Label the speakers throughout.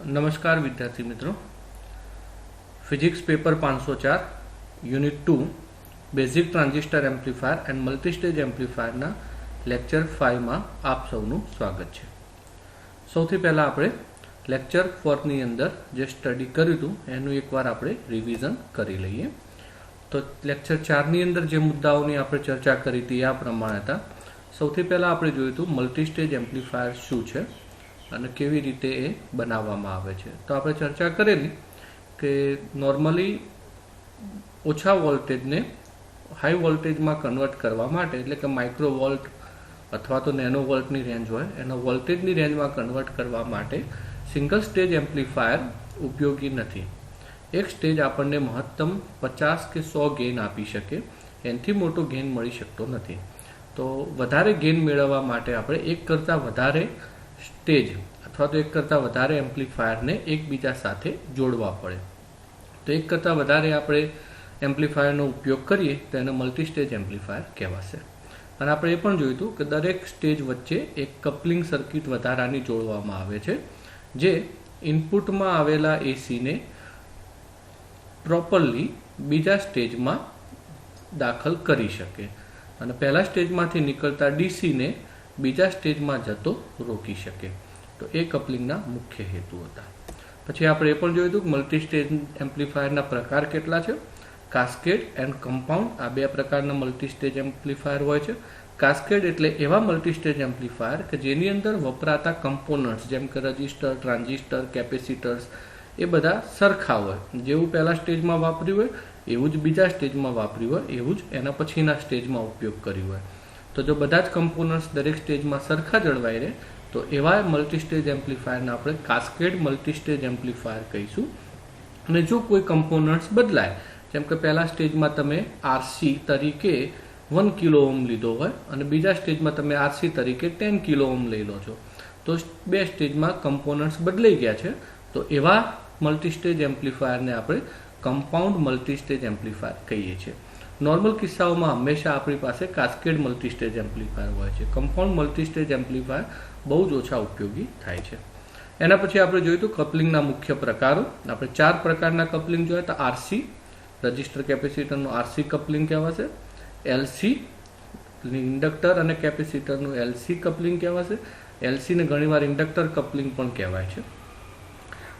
Speaker 1: नमस्कार विद्यार्थी मित्रों, physics paper 504 unit 2 basic transistor amplifier and multistage amplifier ना लेक्चर 5 में आप सौનું स्वागत है। સૌથી પહેલા આપણે લેક્ચર 4 ની અંદર જે સ્ટડી કર્યું હતું એનું એકવાર આપણે રિવિઝન કરી લઈએ। તો લેક્ચર 4 ની અંદર જે મુદ્દાઓની આપણે ચર્ચા કરી હતી આ પ્રમાણે હતા। સૌથી પહેલા આપણે જોયું હતું મલ્ટીસ્ટેજ એમ્પ્લીફાયર શું છે અને કેવી રીતે એ બનાવવામાં આવે છે। તો આપણે ચર્ચા કરેલી કે નોર્મલી ઓછા વોલ્ટેજને હાઈ વોલ્ટેજમાં કન્વર્ટ કરવા માટે, એટલે કે માઇક્રો વોલ્ટ અથવા તો નેનો વોલ્ટની રેન્જ હોય એનો વોલ્ટેજની રેન્જમાં કન્વર્ટ કરવા માટે સિંગલ સ્ટેજ એમ્પ્લીફાયર ઉપયોગી નથી। એક સ્ટેજ આપણને મહત્તમ 50 કે 100 ગેઇન આપી શકે, એનાથી મોટો ગેઇન મળી શકતો નથી। તો વધારે ગેઇન મેળવવા માટે આપણે એક કરતાં વધારે સ્ટેજ અથવા તો એક કરતાં વધારે એમ્પ્લીફાયરને એકબીજા સાથે જોડવા પડે। તો એક કરતાં વધારે આપણે એમ્પ્લીફાયરનો ઉપયોગ કરીએ તો એને મલ્ટીસ્ટેજ એમ્પ્લીફાયર કહેવાશે। અને આપણે એ પણ જોયું હતું કે દરેક સ્ટેજ વચ્ચે એક કપલિંગ સર્કિટ વધારાની જોડવામાં આવે છે જે ઇનપુટમાં આવેલા એસીને પ્રોપરલી બીજા સ્ટેજમાં દાખલ કરી શકે અને પહેલા સ્ટેજમાંથી નીકળતા ડીસીને બીજા સ્ટેજમાં જતો રોકી શકે। તો એ કપલિંગના મુખ્ય હેતુ હતા। પછી આપણે એ પણ જોયું હતું કે મલ્ટીસ્ટેજ એમ્પ્લીફાયરના પ્રકાર કેટલા છે। કાસ્કેડ એન્ડ કમ્પાઉન્ડ, આ બે પ્રકારના મલ્ટીસ્ટેજ એમ્પ્લીફાયર હોય છે। કાસ્કેડ એટલે એવા મલ્ટીસ્ટેજ એમ્પ્લીફાયર કે જેની અંદર વપરાતા કમ્પોનન્ટ્સ જેમ કે રજિસ્ટર, ટ્રાન્ઝિસ્ટર, કેપેસિટર્સ એ બધા સરખા હોય, જેવું પહેલા સ્ટેજમાં વાપર્યું હોય એવું જ બીજા સ્ટેજમાં વાપર્યું હોય એવું જ એના પછીના સ્ટેજમાં ઉપયોગ કર્યું હોય। તો જો બધા જ કમ્પોનન્ટ્સ દરેક સ્ટેજમાં સરખા જળવાઈ રહે તો એવા મલ્ટીસ્ટેજ એમ્પ્લીફાયરને આપણે કાસ્કેડ મલ્ટીસ્ટેજ એમ્પ્લીફાયર કહીશું। અને જો કોઈ કમ્પોનન્ટ્સ બદલાય, જેમ કે પહેલા સ્ટેજમાં તમે આરસી તરીકે 1 કિલો ઓહમ લીધો હોય અને બીજા સ્ટેજમાં તમે આરસી તરીકે 10 કિલો ઓહમ લઈ લો છો, તો બે સ્ટેજમાં કમ્પોનન્ટ્સ બદલાઈ ગયા છે, તો એવા મલ્ટીસ્ટેજ એમ્પ્લીફાયરને આપણે કમ્પાઉન્ડ મલ્ટીસ્ટેજ એમ્પ્લીફાયર કહીએ છીએ। નોર્મલ કિસ્સાઓમાં હંમેશા આપણી પાસે કાસ્કેડ મલ્ટીસ્ટેજ એમ્પ્લીફાયર હોય છે। કમ્પાઉન્ડ મલ્ટીસ્ટેજ એમ્પ્લીફાયર બહુ જ ઓછા ઉપયોગી થાય છે। એના પછી આપણે જોયું તો કપલિંગના મુખ્ય પ્રકારો। આપણે 4 પ્રકારના કપલિંગ જોયા તો આરસી, રજિસ્ટર કેપેસિટરનું આરસી કપલિંગ કહેવાશે, એલસી ઇન્ડક્ટર અને કેપેસિટરનું એલસી કપલિંગ કહેવાશે, એલસીને ઘણીવાર ઇન્ડક્ટર કપલિંગ પણ કહેવાય છે।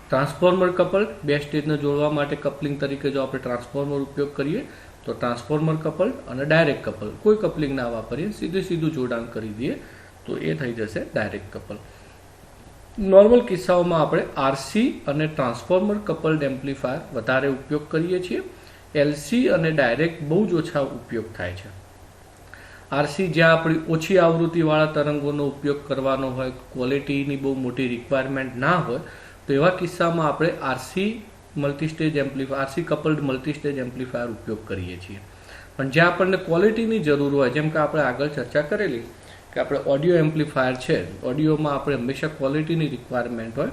Speaker 1: ટ્રાન્સફોર્મર કપલ્ડ, બે સ્ટેજને જોડવા માટે કપલિંગ તરીકે જો આપણે ટ્રાન્સફોર્મર ઉપયોગ કરીએ તો ટ્રાન્સફોર્મર કપલ્ડ, અને ડાયરેક્ટ કપલ, કોઈ કપલિંગ ના વાપરીએ સીધું જોડાણ કરી દઈએ તો એ થઈ જશે ડાયરેક્ટ કપલ। નોર્મલ કિસ્સાઓમાં આપણે આરસી અને ટ્રાન્સફોર્મર કપલ્ડ એમ્પ્લીફાયર વધારે ઉપયોગ કરીએ છીએ। એલસી અને ડાયરેક્ટ બહુ જ ઓછા ઉપયોગ થાય છે। આરસી જ્યાં આપણી ઓછી આવૃત્તિવાળા તરંગોનો ઉપયોગ કરવાનો હોય, ક્વોલિટીની બહુ મોટી રિક્વાયરમેન્ટ ના હોય, તો એવા કિસ્સામાં આપણે RC multistage amplifier, RC coupled multistage amplifier ઉપયોગ કરીએ છીએ। પણ જ્યાં આપણને ક્વોલિટીની જરૂર હોય, જેમ કે આપણે આગળ ચર્ચા કરેલી કે આપણે ઓડિયો એમ્પ્લીફાયર છે, ઓડિયોમાં આપણે હંમેશા ક્વોલિટીની રિક્વાયરમેન્ટ હોય,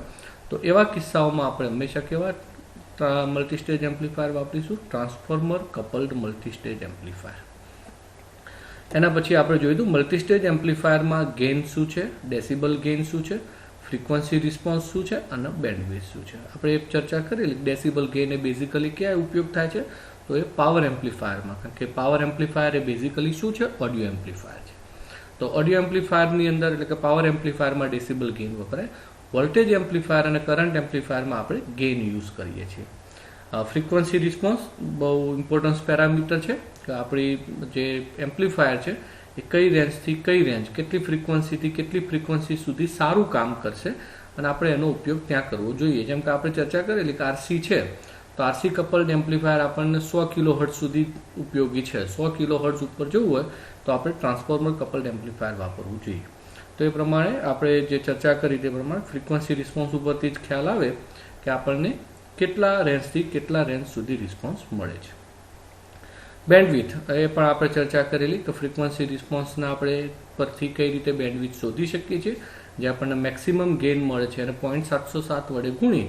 Speaker 1: તો એવા કિસ્સાઓમાં આપણે હંમેશા કેવા મલ્ટીસ્ટેજ એમ્પ્લીફાયર વાપરીશું? Transformer coupled multistage amplifier. એના પછી આપણે જોયું મલ્ટીસ્ટેજ એમ્પ્લીફાયરમાં ગેઇન શું છે, ડેસિબલ ગેઇન શું છે, ફ્રીક્વન્સી રિસ્પોન્સ શું છે અને બેન્ડવિડ્થ શું છે। આપણે એ ચર્ચા કરેલી ડેસિબલ ગેઇન એ બેઝિકલી ક્યાં ઉપયોગ થાય છે? તો એ પાવર એમ્પ્લીફાયરમાં, કારણ કે પાવર એમ્પ્લીફાયર એ બેઝિકલી શું છે? ઓડિયો એમ્પ્લીફાયર છે। તો ઓડિયો એમ્પ્લીફાયરની અંદર, એટલે કે પાવર એમ્પ્લીફાયરમાં ડેસિબલ ગેઇન વપરાય। વોલ્ટેજ એમ્પ્લીફાયર અને કરંટ એમ્પ્લીફાયરમાં આપણે ગેઇન યુઝ કરીએ છીએ। ફ્રીક્વન્સી રિસ્પોન્સ બહુ ઇમ્પોર્ટન્સ પેરામીટર છે કે આપણી જે એમ્પ્લીફાયર છે એ કઈ રેન્જથી કઈ રેન્જ, કેટલી ફ્રીક્વન્સીથી કેટલી ફ્રીક્વન્સી સુધી સારું કામ કરશે અને આપણે એનો ઉપયોગ ત્યાં કરવો જોઈએ। જેમ કે આપણે ચર્ચા કરેલી કે આરસી છે, તો આરસી કપલ્ડ એમ્પ્લીફાયર આપણને 100 કિલો હર્ટ્ઝ સુધી ઉપયોગી છે। 100 કિલો હર્ટ્ઝ ઉપર જવું હોય તો આપણે ટ્રાન્સફોર્મર કપલ્ડ એમ્પ્લીફાયર વાપરવું જોઈએ। તો એ પ્રમાણે આપણે જે ચર્ચા કરી તે પ્રમાણે ફ્રીક્વન્સી રિસ્પોન્સ ઉપરથી જ ખ્યાલ આવે કે આપણને કેટલા રેન્જથી કેટલા રેન્જ સુધી રિસ્પોન્સ મળે છે। બેન્ડવિડ્થ એ પણ આપણે ચર્ચા કરેલી કે ફ્રીક્વન્સી રિસ્પોન્સના આપણે પરથી કઈ રીતે બેન્ડવિડ્થ શોધી શકીએ છીએ, જે આપણને મેક્સિમમ ગેઇન મળે છે અને 0.707 વડે ગુણી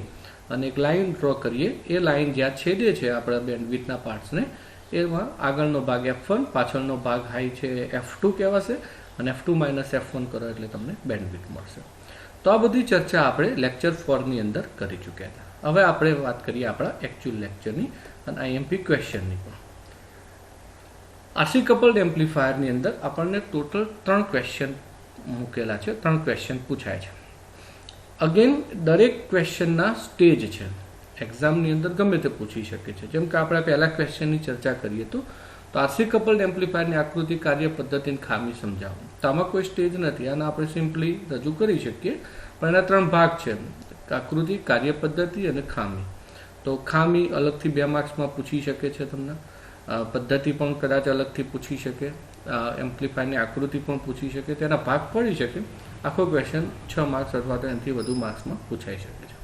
Speaker 1: અને એક લાઇન ડ્રો કરીએ, એ લાઇન જ્યાં છેદે છે આપણા બેન્ડવિડ્થના પાર્ટ્સને, એમાં આગળનો ભાગ F1, પાછળનો ભાગ હાઈ છે F2 કહેવાશે, અને F2 - F1 કરો એટલે તમને બેન્ડવિડ્થ મળશે। તો આ બધી ચર્ચા આપણે લેક્ચર 4 ની અંદર કરી ચૂક્યા હતા. હવે આપણે વાત કરીએ આપણા એકચ્યુઅલ લેક્ચરની અને આઈએમપી ક્વેશ્ચનની પણ. આરસી કપલ્ડ એમ્પ્લીફાયરની અંદર આપણને ટોટલ 3 ક્વેશ્ચન મૂકેલા છે, 3 ક્વેશ્ચન પૂછાય છે. અગેન દરેક ક્વેશ્ચનના સ્ટેજ છે, એક્ઝામની અંદર ગમે તે પૂછી શકે છે. જેમ કે આપણે પહેલા ક્વેશ્ચનની ચર્ચા કરીએ તો આરસી કપલ્ડ એમ્પ્લીફાયરની આકૃતિ, કાર્ય પદ્ધતિની ખામી સમજાવો. તો આમાં કોઈ સ્ટેજ નથી, આને આપણે સિમ્પલી રજૂ કરી શકીએ, પણ એના 3 ભાગ છે: આકૃતિ, કાર્ય પદ્ધતિ અને ખામી. તો ખામી અલગથી 2 માર્ક્સમાં પૂછી શકે છે તમને, પદ્ધતિ પણ કદાચ અલગથી પૂછી શકે, એમ્પ્લીફાયરની આકૃતિ પણ પૂછી શકે, તેના ભાગ પડી શકે. આખો ક્વેશ્ચન 6 માર્ક્સ અથવા તો એનાથી વધુ માર્ક્સમાં પૂછાઈ શકે છે.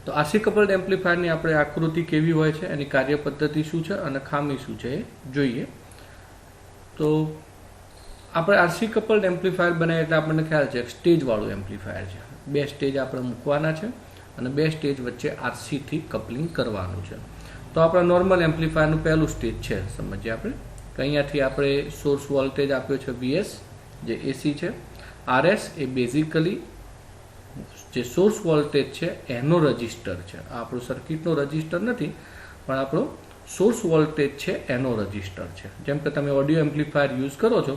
Speaker 1: તો આરસી કપલ્ડ એમ્પ્લીફાયરની આપણે આકૃતિ કેવી હોય છે, એની કાર્ય પદ્ધતિ શું છે અને ખામી શું છે એ જોઈએ. તો આપણે આરસી કપલ્ડ એમ્પ્લીફાયર બનાવીએ એટલે આપણને ખ્યાલ છે સ્ટેજવાળું એમ્પ્લીફાયર છે. 2 સ્ટેજ આપણે મૂકવાના છે અને 2 સ્ટેજ વચ્ચે આરસીથી કપલિંગ કરવાનું છે. તો આપણા નોર્મલ એમ્પ્લીફાયરનું પહેલું સ્ટેજ છે, સમજીએ આપણે. અહીંયાથી આપણે સોર્સ વોલ્ટેજ આપ્યો છે VS, જે એસી છે. RS એ બેઝિકલી જે સોર્સ વોલ્ટેજ છે એનો રજિસ્ટર છે. આ આપણું સર્કિટનો રજિસ્ટર નથી, પણ આપણો સોર્સ વોલ્ટેજ છે એનો રજિસ્ટર છે. જેમ કે તમે ઓડિયો એમ્પ્લીફાયર યુઝ કરો છો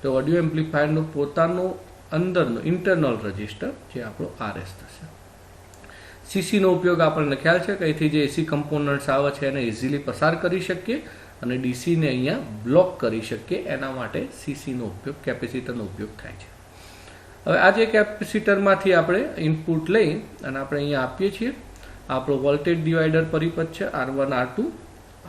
Speaker 1: તો ઓડિયો એમ્પ્લીફાયરનો પોતાનો અંદરનો ઇન્ટરનલ રજિસ્ટર જે આપણો RS થશે. સીસીનો ઉપયોગ આપણને ખ્યાલ છે કે અહીંથી જે એસી કમ્પોનન્ટ્સ આવે છે એને ઇઝીલી પસાર કરી શકીએ અને ડીસીને અહીંયા બ્લોક કરી શકીએ, એના માટે સીસીનો ઉપયોગ, કેપેસિટરનો ઉપયોગ થાય છે. હવે આ જે કેપેસિટરમાંથી આપણે ઇનપુટ લઈ અને આપણે અહીંયા આપીએ છીએ, આપણો વોલ્ટેજ ડિવાઈડર પરિપથ છે R1 R2,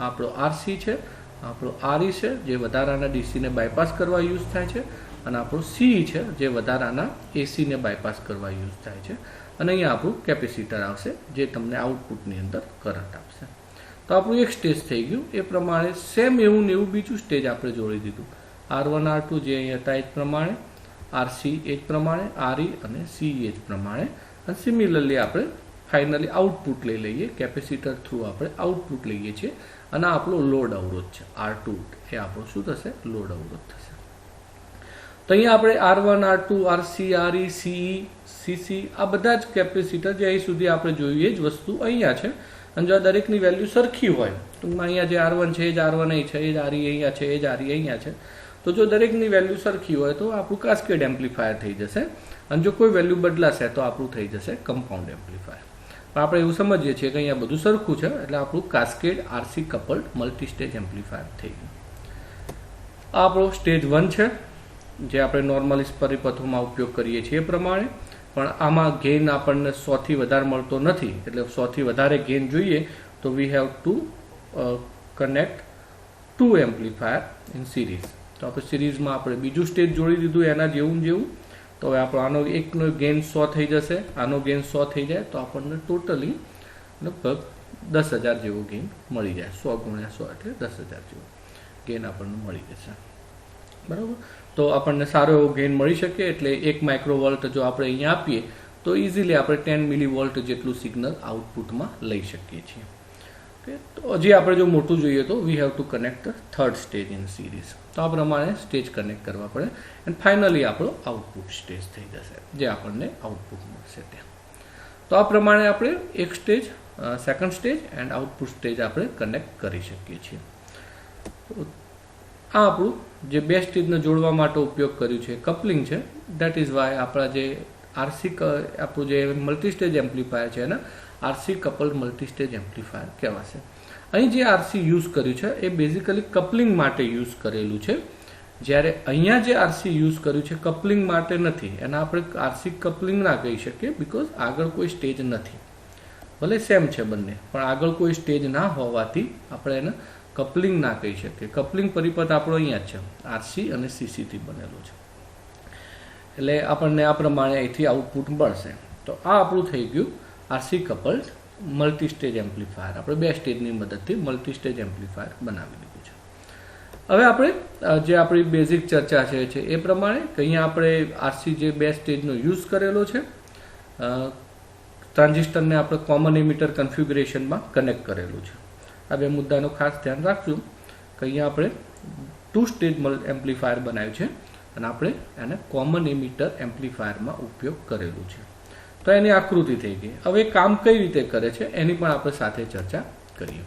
Speaker 1: આપણો RC છે, આપણો RE છે જે વધારાના ડીસીને બાયપાસ કરવા યુઝ થાય છે, અને આપણો CE છે જે વધારાના એસીને બાયપાસ કરવા યુઝ થાય છે, અને અહીંયા આપણું કેપેસિટર આવશે જે તમને આઉટપુટની અંદર કરંટ આપશે. તો આપણું એક સ્ટેજ થઈ ગયું. એ પ્રમાણે સેમ એવું ને એવું બીજું સ્ટેજ આપણે જોડી દીધું. R1 R2 જે અહીંયા હતા એ જ પ્રમાણે, RC એ જ પ્રમાણે, RE અને CE એ જ પ્રમાણે. અને સિમિલરલી આપણે ફાઇનલી આઉટપુટ લઈ લઈએ, કેપેસિટર થ્રુ આપણે આઉટપુટ લઈએ છીએ, અને આપણો લોડ અવરોધ છે R2, એ આપણો શું થશે? લોડ અવરોધ થશે. તો અહીંયા આપણે R1 R2 RC RE CE CC આ બધા જ કેપેસિટર જે અહીં સુધી આપણે જોયું એ જ વસ્તુ અહીંયા છે. અને જો દરેકની વેલ્યુ સરખી હોય, ટૂંકમાં અહીંયા જે R1 છે એ જ R1 અહીં છે, એ જ RE અહીંયા છે, એ જ RE અહીંયા છે, તો જો દરેકની વેલ્યુ સરખી હોય તો આપણું કાસ્કેડ એમ્પ્લીફાયર થઈ જશે. અને જો કોઈ વેલ્યુ બદલાશે તો આપણું થઈ જશે કમ્પાઉન્ડ એમ્પ્લીફાયર. પણ આપણે એવું સમજીએ છીએ કે અહીંયા બધું સરખું છે એટલે આપણું cascade RC coupled multi stage amplifier થઈ ગયું. આ આપણો સ્ટેજ 1 છે જે આપણે નોર્મલી પરિપથોમાં ઉપયોગ કરીએ છીએ એ પ્રમાણે. પણ આમાં ગેઇન આપણને 100 થી વધારે મળતો નથી, એટલે 100 થી વધારે ગેઇન જોઈએ તો we have to connect 2 amplifier in series. તો આપણે સિરીઝમાં આપણે બીજું સ્ટેજ જોડી દીધું એના જેવું. તો હવે આપણો આનો એકનો ગેઇન 100 થઈ જશે, આનો ગેઇન 100 થઈ જાય તો આપણને ટોટલી લગભગ 10,000 જેવો ગેઇન મળી જાય. 100 ગુણ્યા 100 એટલે 10,000 જેવો ગેઇન આપણને મળી જશે. બરાબર. તો આપણને સારો એવો ગેઇન મળી શકે. એટલે 1 માઇક્રોવોલ્ટ જો આપણે અહીંયા આપીએ તો ઇઝીલી આપણે 10 મિલીવોલ્ટ જેટલું સિગ્નલ આઉટપુટમાં લઈ શકીએ છીએ. ઓકે. તો હજી આપણે જો મોટું જોઈએ તો we have to connect the third stage in series. તો આ પ્રમાણે સ્ટેજ કનેક્ટ કરવા પડે એન્ડ ફાઇનલી આપણો આઉટપુટ સ્ટેજ થઈ જશે જે આપણને આઉટપુટ મળશે ત્યાં. તો આ પ્રમાણે આપણે એક stage, second stage and output stage આપણે કનેક્ટ કરી શકીએ છીએ. આ આપણું જે 2 સ્ટેજને જોડવા માટે ઉપયોગ કર્યું છે કપલિંગ છે. દેટ ઇઝ વાય આપણા જે આરસી આપણું જે મલ્ટી સ્ટેજ એમ્પ્લીફાયર છે એને RC coupled multi stage amplifier કહેવાશે. અહીં જે આરસી યુઝ કર્યું છે એ બેઝિકલી કપલિંગ માટે યુઝ કરેલું છે, જ્યારે અહીંયા જે આરસી યુઝ કર્યું છે કપલિંગ માટે નથી. એના આપણે આરસી કપલિંગ ના કહી શકીએ બિકોઝ આગળ કોઈ સ્ટેજ નથી. ભલે સેમ છે બંને, પણ આગળ કોઈ સ્ટેજ ના હોવાથી આપણે એને કપલિંગ ના કહી શકીએ. કપલિંગ પરિપથ આપણો અહીંયા જ છે, આરસી અને સીસીથી બનેલો છે. એટલે આપણને આ પ્રમાણે અહીંથી આઉટપુટ મળશે. તો આ આપણું થઈ ગયું RC coupled multi stage amplifier. આપણે 2 સ્ટેજની મદદથી મલ્ટી સ્ટેજ એમ્પ્લીફાયર બનાવી દીધું છે. હવે આપણે જે આપણી બેઝિક ચર્ચા છે એ પ્રમાણે કે અહીંયા આપણે આરસી જે 2 સ્ટેજનો યુઝ કરેલો છે, ટ્રાન્ઝિસ્ટરને આપણે કોમન એમિટર કન્ફિગ્યુરેશનમાં કનેક્ટ કરેલું છે. આ 2 મુદ્દાનો ખાસ ધ્યાન રાખજો કે અહીંયા આપણે 2 સ્ટેજ એમ્પ્લીફાયર બનાવ્યું છે અને આપણે એને કોમન એમિટર એમ્પ્લીફાયરમાં ઉપયોગ કરેલું છે. તો એની આકૃતિ થઈ ગઈ. હવે કામ કઈ રીતે કરે છે એની પણ આપણે સાથે ચર્ચા કરીએ.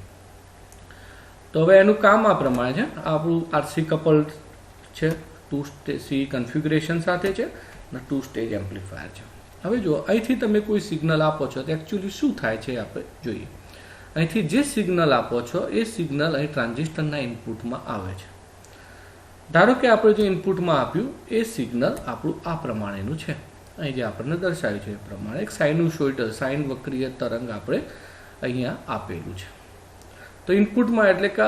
Speaker 1: તો હવે એનું કામ આ પ્રમાણે છે. આપણું આરસી કપલ છે, 2 સ્ટેજ કન્ફિગ્યુરેશન સાથે છે અને 2 સ્ટેજ એમ્પ્લીફાયર છે. હવે જો અહીંથી તમે કોઈ સિગ્નલ આપો છો તો એકચ્યુઅલી શું થાય છે આપણે જોઈએ. અહીંથી જે સિગ્નલ આપો છો એ સિગ્નલ અહીં ટ્રાન્ઝિસ્ટરના ઇનપુટમાં આવે છે. ધારો કે આપણે જે ઇનપુટમાં આપ્યું એ સિગ્નલ આપણું આ પ્રમાણેનું છે. અહીં જે આપણને દર્શાવ્યું છે એ પ્રમાણે એક સાઇનુસોઇડલ સાઇન વક્રીય તરંગ આપણે અહીંયા આપેલું છે. તો ઇનપુટમાં એટલે કે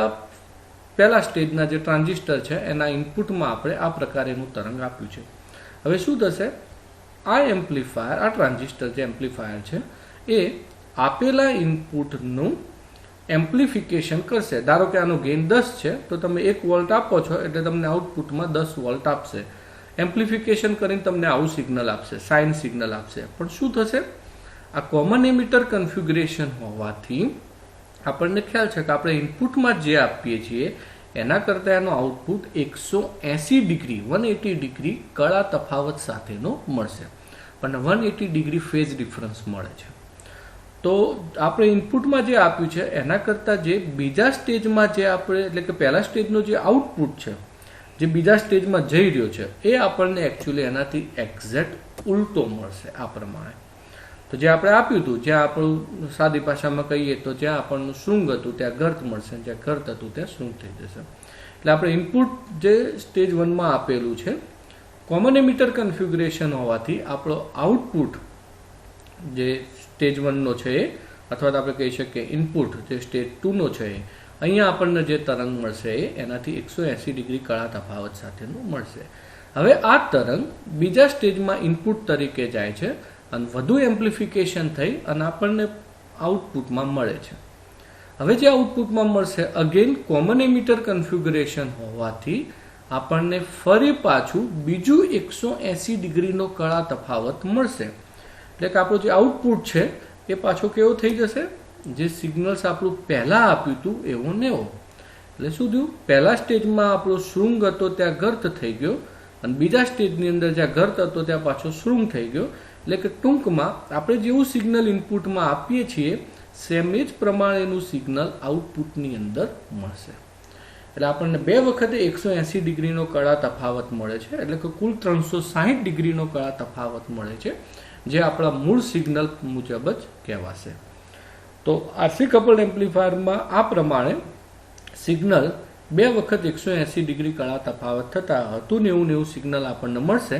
Speaker 1: પહેલા સ્ટેજના જે ટ્રાન્ઝિસ્ટર છે એના ઇનપુટમાં આપણે આ પ્રકારેનું તરંગ આપ્યું છે. હવે શું થશે, આ એમ્પ્લીફાયર, આ ટ્રાન્ઝિસ્ટર જે એમ્પ્લીફાયર છે એ આપેલા ઇનપુટનું એમ્પ્લિફિકેશન કરશે. ધારો કે આનો ગેઇન 10 છે તો તમે 1 વોલ્ટ આપો છો એટલે તમને આઉટપુટમાં 10 વોલ્ટ આપશે. એમ્પ્લિફિકેશન કરીને તમને આવું સિગ્નલ આપશે, સાઇન સિગ્નલ આપશે. પણ શું થશે, આ કોમન એમિટર કન્ફિગ્યુરેશન હોવાથી આપણને ખ્યાલ છે કે આપણે ઇનપુટમાં જે આપીએ છીએ એના કરતાં એનો આઉટપુટ 180 ડિગ્રી 180 ડિગ્રી કળા તફાવત સાથેનો મળશે, પણ 180 ડિગ્રી ફેઝ ડિફરન્સ મળે છે. તો આપણે ઇનપુટમાં જે આપ્યું છે એના કરતાં જે બીજા સ્ટેજમાં જે આપણે એટલે કે પહેલા સ્ટેજનો જે આઉટપુટ છે જે બીજા સ્ટેજમાં જઈ રહ્યો છે એ આપણને એકચ્યુઅલી એનાથી એક્ઝેક્ટ ઉલટો મળશે આ પ્રમાણે. તો જે આપણે આપ્યું હતું, જ્યાં આપણું સાદી ભાષામાં કહીએ તો જ્યાં આપણનું શૃંગ હતું ત્યાં ગર્ત મળશે, જ્યાં ગર્ત હતું ત્યાં શૃંગ થઈ જશે. એટલે આપણે ઇનપુટ જે સ્ટેજ 1માં આપેલું છે કોમન એમિટર કન્ફિગ્યુરેશન હોવાથી આપણો આઉટપુટ જે સ્ટેજ 1નો છે એ અથવા તો આપણે કહી શકીએ ઇનપુટ જે સ્ટેજ 2નો છે એ અહીંયા આપણને જે તરંગ મળશે એ એનાથી 180 ડિગ્રી કળા તફાવત સાથેનું મળશે. હવે આ તરંગ બીજા સ્ટેજમાં ઇનપુટ તરીકે જાય છે અને વધુ એમ્પ્લિફિકેશન થઈ અને આપણને આઉટપુટમાં મળે છે. હવે જે આઉટપુટમાં મળશે અગેન કોમન એમિટર કન્ફિગ્યુરેશન હોવાથી આપણને ફરી પાછું બીજું 180 ડિગ્રીનો કળા તફાવત મળશે. એટલે કે આપણું જે આઉટપુટ છે એ પાછો કેવો થઈ જશે, જે સિગ્નલ્સ આપણું પહેલાં આપ્યું હતું એવો ને એવો. એટલે શું થયું, પહેલા સ્ટેજમાં આપણો શૃંગ હતો ત્યાં ગર્ત થઈ ગયો અને બીજા સ્ટેજની અંદર જ્યાં ગર્ત હતો ત્યાં પાછો શૃંગ થઈ ગયો. એટલે કે ટૂંકમાં આપણે જેવું સિગ્નલ ઇનપુટમાં આપીએ છીએ સેમ જ પ્રમાણેનું સિગ્નલ આઉટપુટની અંદર મળશે. એટલે આપણને બે વખતે 180 ડિગ્રીનો કળા તફાવત મળે છે, એટલે કે કુલ 360 ડિગ્રીનો કળા તફાવત મળે છે, જે આપણા મૂળ સિગ્નલ મુજબ જ કહેવાશે. તો આરસી કપલ્ડ એમ્પ્લીફાયરમાં આ પ્રમાણે સિગ્નલ બે વખત 180 ડિગ્રી કળા તફાવત થતાં હતું 90 સિગ્નલ આપણને મળશે,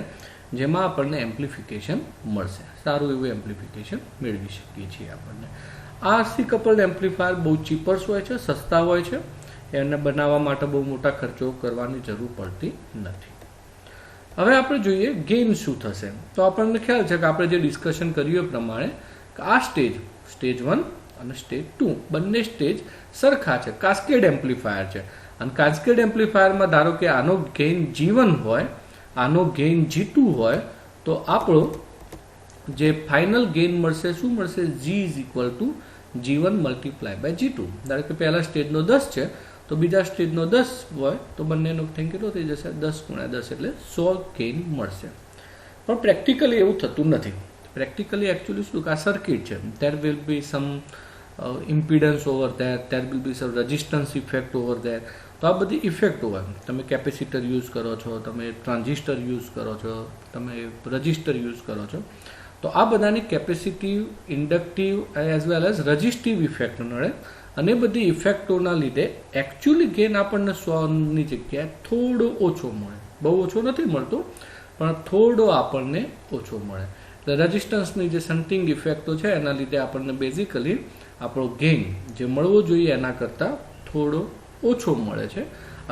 Speaker 1: જેમાં આપણને એમ્પ્લિફિકેશન મળશે. સારું એવું એમ્પ્લિફિકેશન મેળવી શકીએ છીએ આપણને. આ આરસી કપલ્ડ એમ્પ્લીફાયર બહુ ચીપર્સ હોય છે, સસ્તા હોય છે, એને બનાવવા માટે બહુ મોટા ખર્ચો કરવાની જરૂર પડતી નથી. હવે આપણે જોઈએ ગેઇન શું થશે. તો આપણને ખ્યાલ છે કે આપણે જે ડિસ્કશન કર્યું એ પ્રમાણે આ સ્ટેજ 1 અને સ્ટેજ 2 બંને સ્ટેજ સરખા છે, કાસ્કેડ એમ્પ્લીફાયર છે. અને કાસ્કેડ એમ્પ્લીફાયરમાં ધારો કે આનો ગેઇન G1 હોય, આનો ગેઇન G2 હોય, તો આપણો જે ફાઇનલ ગેઇન મળશે શું મળશે, G=G1 × G2. ધારો કે પહેલા સ્ટેજનો 10 છે તો બીજા સ્ટેજનો 10 હોય તો બંનેનો થઈને કેટલો થઈ જશે, 10 × 10 એટલે 100 ગેઇન મળશે. પણ પ્રેક્ટિકલી એવું થતું નથી. પ્રેક્ટિકલી એકચ્યુઅલી શું, આ સર્કિટ છે, there will be some impedance over there will be some resistance effect over there. તો આ બધી ઇફેક્ટ હોય. તમે કેપેસિટર યુઝ કરો છો, તમે ટ્રાન્ઝિસ્ટર યુઝ કરો છો, તમે રજિસ્ટર યુઝ કરો છો, તો આ બધાની capacitive, inductive as well as resistive effect મળે. અને બધી ઇફેક્ટોના લીધે એકચ્યુઅલી ગેઇન આપણને 100ની જગ્યાએ થોડો ઓછો મળે. બહુ ઓછો નથી મળતો પણ થોડો આપણને ઓછો મળે. એટલે રેઝિસ્ટન્સની જે શન્ટિંગ ઇફેક્ટો છે એના લીધે આપણને બેઝિકલી આપણો ગેઇન જે મળવો જોઈએ એના કરતાં થોડો ઓછો મળે છે.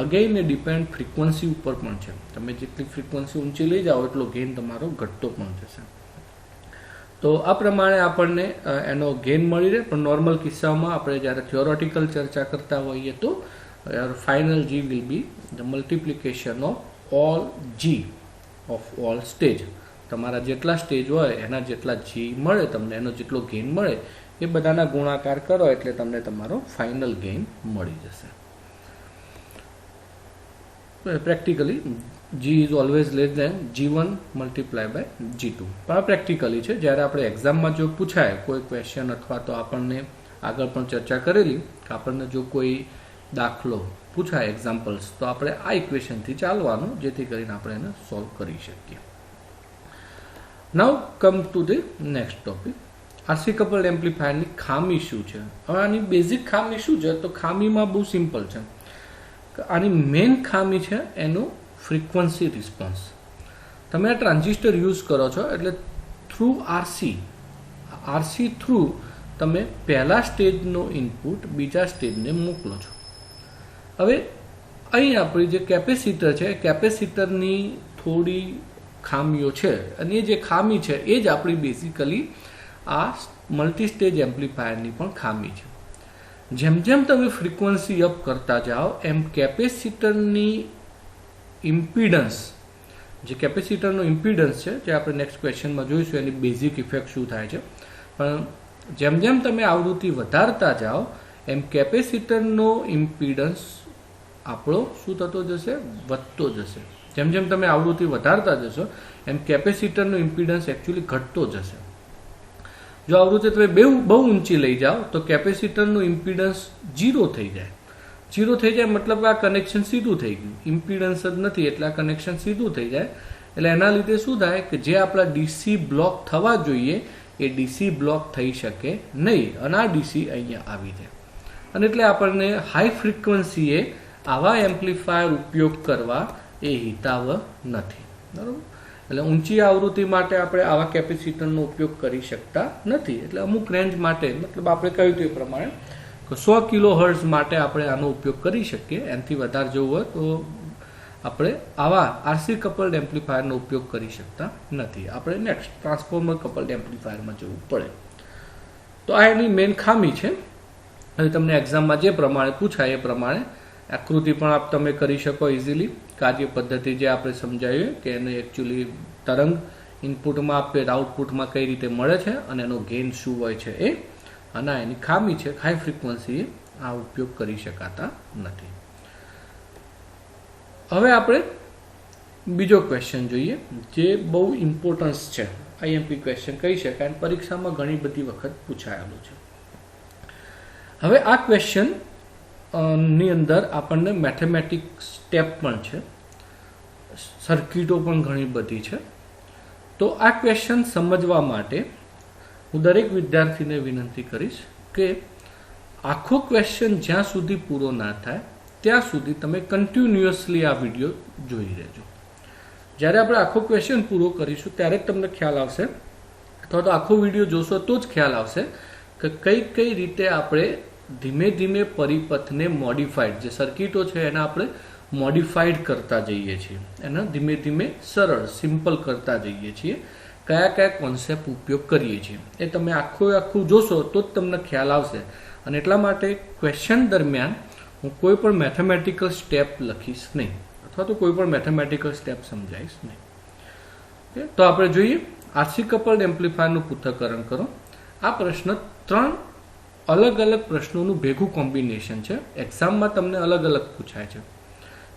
Speaker 1: અગેઇન એ ડિપેન્ડ ફ્રીક્વન્સી ઉપર પણ છે. તમે જેટલી ફ્રીક્વન્સી ઊંચી લઈ જાઓ એટલો ગેઇન તમારો ઘટતો પણ જશે. તો આ પ્રમાણે આપણને એનો ગેઇન મળી રહે. પણ નોર્મલ કિસ્સામાં આપણે જ્યારે થિયોરેટિકલ ચર્ચા કરતા હોઈએ તો final G will be the multiplication of all G of all stage. તમારા જેટલા સ્ટેજ હોય એના જેટલા G મળે તમને, એનો જેટલો ગેઇન મળે એ બધાના ગુણાકાર કરો એટલે તમને તમારો ફાઇનલ ગેઇન મળી જશે. Practically G is always less than G1 multiply by G2. પણ આ પ્રેક્ટિકલી છે. જ્યારે આપણે એક્ઝામમાં જો પૂછાય કોઈ ક્વેશ્ચન અથવા તો આપણને આગળ પણ ચર્ચા કરેલી કે આપણને જો કોઈ દાખલો પૂછાય એક્ઝામ્પલ્સ, તો આપણે આ ઇક્વેશનથી ચાલવાનું, જેથી કરીને આપણે એને સોલ્વ કરી શકીએ. Now come to the next topic. RC coupled એમ્પ્લીફાયરની ખામી શું છે? હવે આની બેઝિક ખામી શું છે? તો ખામીમાં બહુ સિમ્પલ છે. આની મેઇન ખામી છે એનું ફ્રીક્વન્સી રિસ્પોન્સ. તમે આ ટ્રાન્ઝિસ્ટર યુઝ કરો છો એટલે થ્રુ આરસી થ્રુ તમે પહેલા સ્ટેજનો ઇનપુટ બીજા સ્ટેજને મોકલો છો. હવે અહીં આપણી જે કેપેસિટર છે, કેપેસિટરની થોડી ખામીઓ છે, અને એ જે ખામી છે એ જ આપણી બેઝિકલી આ મલ્ટીસ્ટેજ એમ્પ્લીફાયરની પણ ખામી છે. જેમ જેમ તમે ફ્રીક્વન્સી અપ કરતા જાઓ એમ કેપેસિટરની ઇમ્પિડન્સ, જે કેપેસિટરનો ઇમ્પિડન્સ છે, જે આપણે નેક્સ્ટ ક્વેશ્ચનમાં જોઈશું એની બેઝિક ઇફેક્ટ શું થાય છે, પણ જેમ જેમ તમે આવૃત્તિ વધારતા જાઓ એમ કેપેસિટરનો ઇમ્પિડન્સ આપણો શું થતો જશે? વધતો જશે. જેમ જેમ તમે આવૃત્તિ વધારતા જશો એમ કેપેસિટરનો ઇમ્પિડન્સ એકચ્યુઅલી ઘટતો જશે. જો આવૃત્તિ તમે બહુ ઊંચી લઈ જાઓ તો કેપેસિટરનું ઇમ્પિડન્સ 0 થઈ જાય. 0 થઈ જાય મતલબ આ કનેક્શન સીધું થઈ ગયું. ઇમ્પિડન્સ જ નથી એટલે આ કનેક્શન સીધું થઈ જાય. એટલે એના લીધે શું થાય કે જે આપણા ડીસી બ્લોક થવા જોઈએ એ ડીસી બ્લોક થઈ શકે નહીં, અને આ ડીસી અહીંયા આવી જાય. અને એટલે આપણને હાઈ ફ્રીક્વન્સીએ આવા એમ્પ્લીફાયર ઉપયોગ કરવા એ હિતાવહ નથી. બરાબર? એટલે ઊંચી આવૃત્તિ માટે આપણે આવા કેપેસિટરનો ઉપયોગ કરી શકતા નથી. એટલે અમુક રેન્જ માટે, મતલબ આપણે કહ્યું તે પ્રમાણે 100 કિલો હર્ટ્ઝ માટે આપણે આનો ઉપયોગ કરી શકીએ. એનાથી વધારે જવું હોય તો આપણે આવા આરસી કપલ્ડ એમ્પ્લીફાયરનો ઉપયોગ કરી શકતા નથી. આપણે નેક્સ્ટ ટ્રાન્સફોર્મર કપલ્ડ એમ્પ્લીફાયરમાં જવું પડે. તો આ એની મેઇન ખામી છે. અને તમને એક્ઝામમાં જે પ્રમાણે પૂછાય એ પ્રમાણે આકૃતિ પણ આપ તમે કરી શકો ઇઝીલી. કાર્ય પદ્ધતિ જે આપણે સમજાવીએ કે એને એકચ્યુઅલી તરંગ ઇનપુટમાં આપે, આઉટપુટમાં કઈ રીતે મળે છે અને એનો ગેઇન શું હોય છે એ, અને એની ખામી છે હાઈ ફ્રીક્વન્સીએ આ ઉપયોગ કરી શકાતા નથી. હવે આપણે બીજો ક્વેશ્ચન જોઈએ જે બહુ ઇમ્પોર્ટન્સ છે. આઈએમપી ક્વેશ્ચન કહી શકાય, પરીક્ષામાં ઘણી બધી વખત પૂછાયેલું છે. હવે આ ક્વેશ્ચન ની અંદર આપણને મેથેમેટિક્સ સ્ટેપ પણ છે, સર્કિટો પણ ઘણી બધી છે. તો આ ક્વેશ્ચન સમજવા માટે હું દરેક વિદ્યાર્થીને વિનંતી કરીશ કે આખો ક્વેશ્ચન જ્યાં સુધી પૂરો ના થાય ત્યાં સુધી તમે કન્ટિન્યુઅસલી આ વિડીયો જોઈ રહેજો. જ્યારે આપણે આખો ક્વેશ્ચન પૂરો કરીશું ત્યારે જ તમને ખ્યાલ આવશે, અથવા તો આખો વિડીયો જોશો તો જ ખ્યાલ આવશે કે કઈ રીતે આપણે ધીમે ધીમે પરિપથને મોડિફાઈડ, જે સર્કિટો છે એને આપણે મોડિફાઈડ કરતા જઈએ છીએ, એને ધીમે ધીમે સરળ સિમ્પલ કરતા જઈએ છીએ, કયા કોન્સેપ્ટ ઉપયોગ કરીએ છીએ એ તમે આખું જોશો તો જ તમને ખ્યાલ આવશે. અને એટલા માટે ક્વેશ્ચન દરમિયાન હું કોઈ પણ મેથેમેટિકલ સ્ટેપ લખીશ નહીં, અથવા તો કોઈ પણ મેથેમેટિકલ સ્ટેપ સમજાવીશ નહીં. તો આપણે જોઈએ આરસી કપલ્ડ એમ્પ્લીફાયરનું પૃથ્થકરણ કરો. આ પ્રશ્ન 3 અલગ અલગ પ્રશ્નોનું ભેગું કોમ્બિનેશન છે. એક્ઝામમાં તમને અલગ અલગ પૂછાય છે.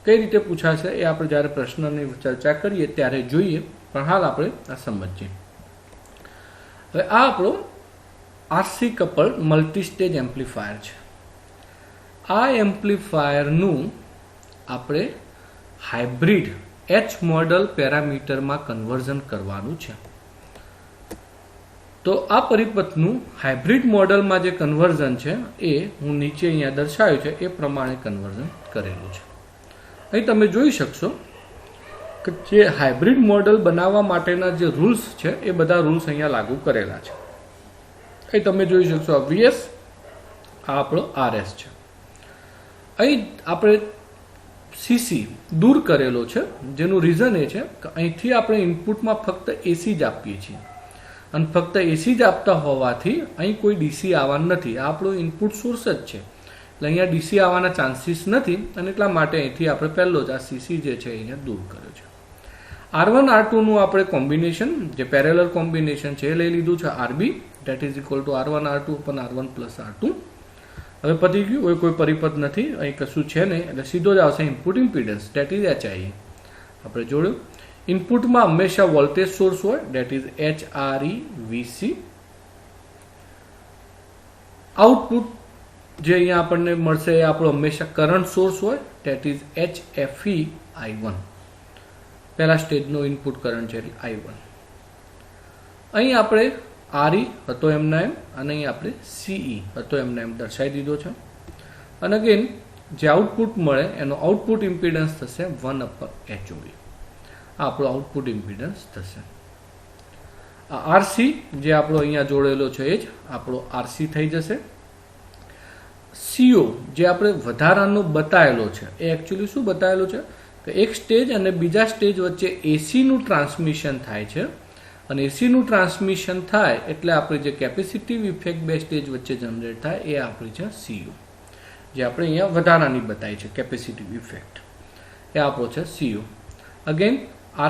Speaker 1: કઈ રીતે પૂછાય છે એ આપણે જ્યારે પ્રશ્નની ચર્ચા કરીએ ત્યારે જોઈએ, પણ હાલ આપણે આ સમજીએ. હવે આ આપણો આરસી કપલ્ડ મલ્ટીસ્ટેજ એમ્પ્લીફાયર છે. આ એમ્પ્લીફાયરનું આપણે હાઇબ્રિડ એચ મોડલ પેરામીટરમાં કન્વર્ઝન કરવાનું છે. તો આ પરિપથનું હાઇબ્રિડ મોડલમાં જે કન્વર્ઝન છે એ હું નીચે અહીંયા દર્શાવ્યું છે એ પ્રમાણે કન્વર્ઝન કરેલું છે. અહીં તમે જોઈ શકશો કે જે હાઇબ્રિડ મોડલ બનાવવા માટેના જે રૂલ્સ છે એ બધા રૂલ્સ અહીંયા લાગુ કરેલા છે. અહીં તમે જોઈ શકશો આ વીએસ, આ આપણો આરએસ છે. અહીં આપણે સીસી દૂર કરેલો છે, જેનું રીઝન એ છે કે અહીંથી આપણે ઇનપુટમાં ફક્ત એસી જ આપીએ છીએ, અને ફક્ત એસી જ આપતા હોવાથી અહીં કોઈ ડીસી આવવાનું નથી. આ આપણો ઇનપુટ સોર્સ જ છે એટલે અહીંયા ડીસી આવવાના ચાન્સીસ નથી, અને એટલા માટે અહીંથી આપણે પહેલો જ આ સીસી જે છે અહીંયા દૂર કર્યો છે. R1 R2 નું આપણે કોમ્બિનેશન, જે પેરેલલ કોમ્બિનેશન છે એ લઈ લીધું છે RB, that is equal to R1 R2 upon R1 plus R2. હવે પતી ગયું, કોઈ પરિપથ નથી, અહીં કશું છે નહીં, એટલે સીધો જ આવશે input impedance, that is HIE. આપણે જોયું. ઇનપુટમાં હંમેશા વોલ્ટેજ સોર્સ હોય, દેટ ઇઝ HREVC. આઉટપુટ જે અહીંયા આપણને મળશે એ આપણો હંમેશા કરંટ સોર્સ હોય, દેટ ઇઝ HFE-I1. પહેલા સ્ટેજનો ઇનપુટ કરંટ છે એટલે I1. અહીં આપણે RE હતો એમના એમ અને અહીં આપણે CE હતો એમના એમ દર્શાવી દીધો છે. અને અગેન જે આઉટપુટ મળે એનો આઉટપુટ ઇમ્પિડન્સ થશે 1/HOE. આ આપણો આઉટપુટ ઇમ્પિડન્સ થશે. આ RC જે આપણો અહીંયા જોડેલો છે એ જ આપણો RC થઈ જશે. CO જે આપણે વધારાનો બતાવેલો છે એ એકચ્યુઅલી શું બતાવેલો છે કે એક સ્ટેજ અને બીજા સ્ટેજ વચ્ચે AC નું ટ્રાન્સમિશન થાય છે. અને AC નું ટ્રાન્સમિશન થાય એટલે આપણે જે કેપેસિટિવ ઇફેક્ટ બે સ્ટેજ વચ્ચે જનરેટ થાય એ આપણી છે CO, જે આપણે અહીંયા વધારાની બતાવી છે કેપેસિટિવ ઇફેક્ટ, એ આપણો છે CO. અગેન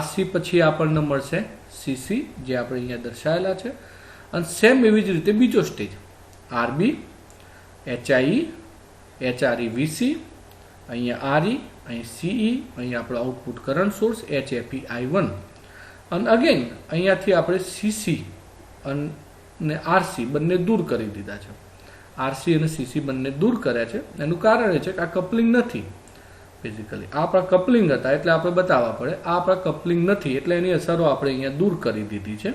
Speaker 1: RC પછી આપણને મળશે CC જે આપણે અહીંયા દર્શાવેલા છે. અને સેમ એવી જ રીતે બીજો સ્ટેજ RB, HIE, HREVC, અહીંયા RE, અહીં CE, અહીં આપણો આઉટપુટ કરંટ સોર્સ HFE-I1. અને અગેન અહીંયાથી આપણે CC અને RC બંને દૂર કરી દીધા છે. RC અને CC બંને દૂર કર્યા છે. એનું કારણ એ છે કે આ કપલિંગ નથી. બેઝિકલી આ આપણા કપલિંગ હતા એટલે આપણે બતાવવા પડે. આ આપણા કપલિંગ નથી એટલે એની અસરો આપણે અહીંયા દૂર કરી દીધી છે.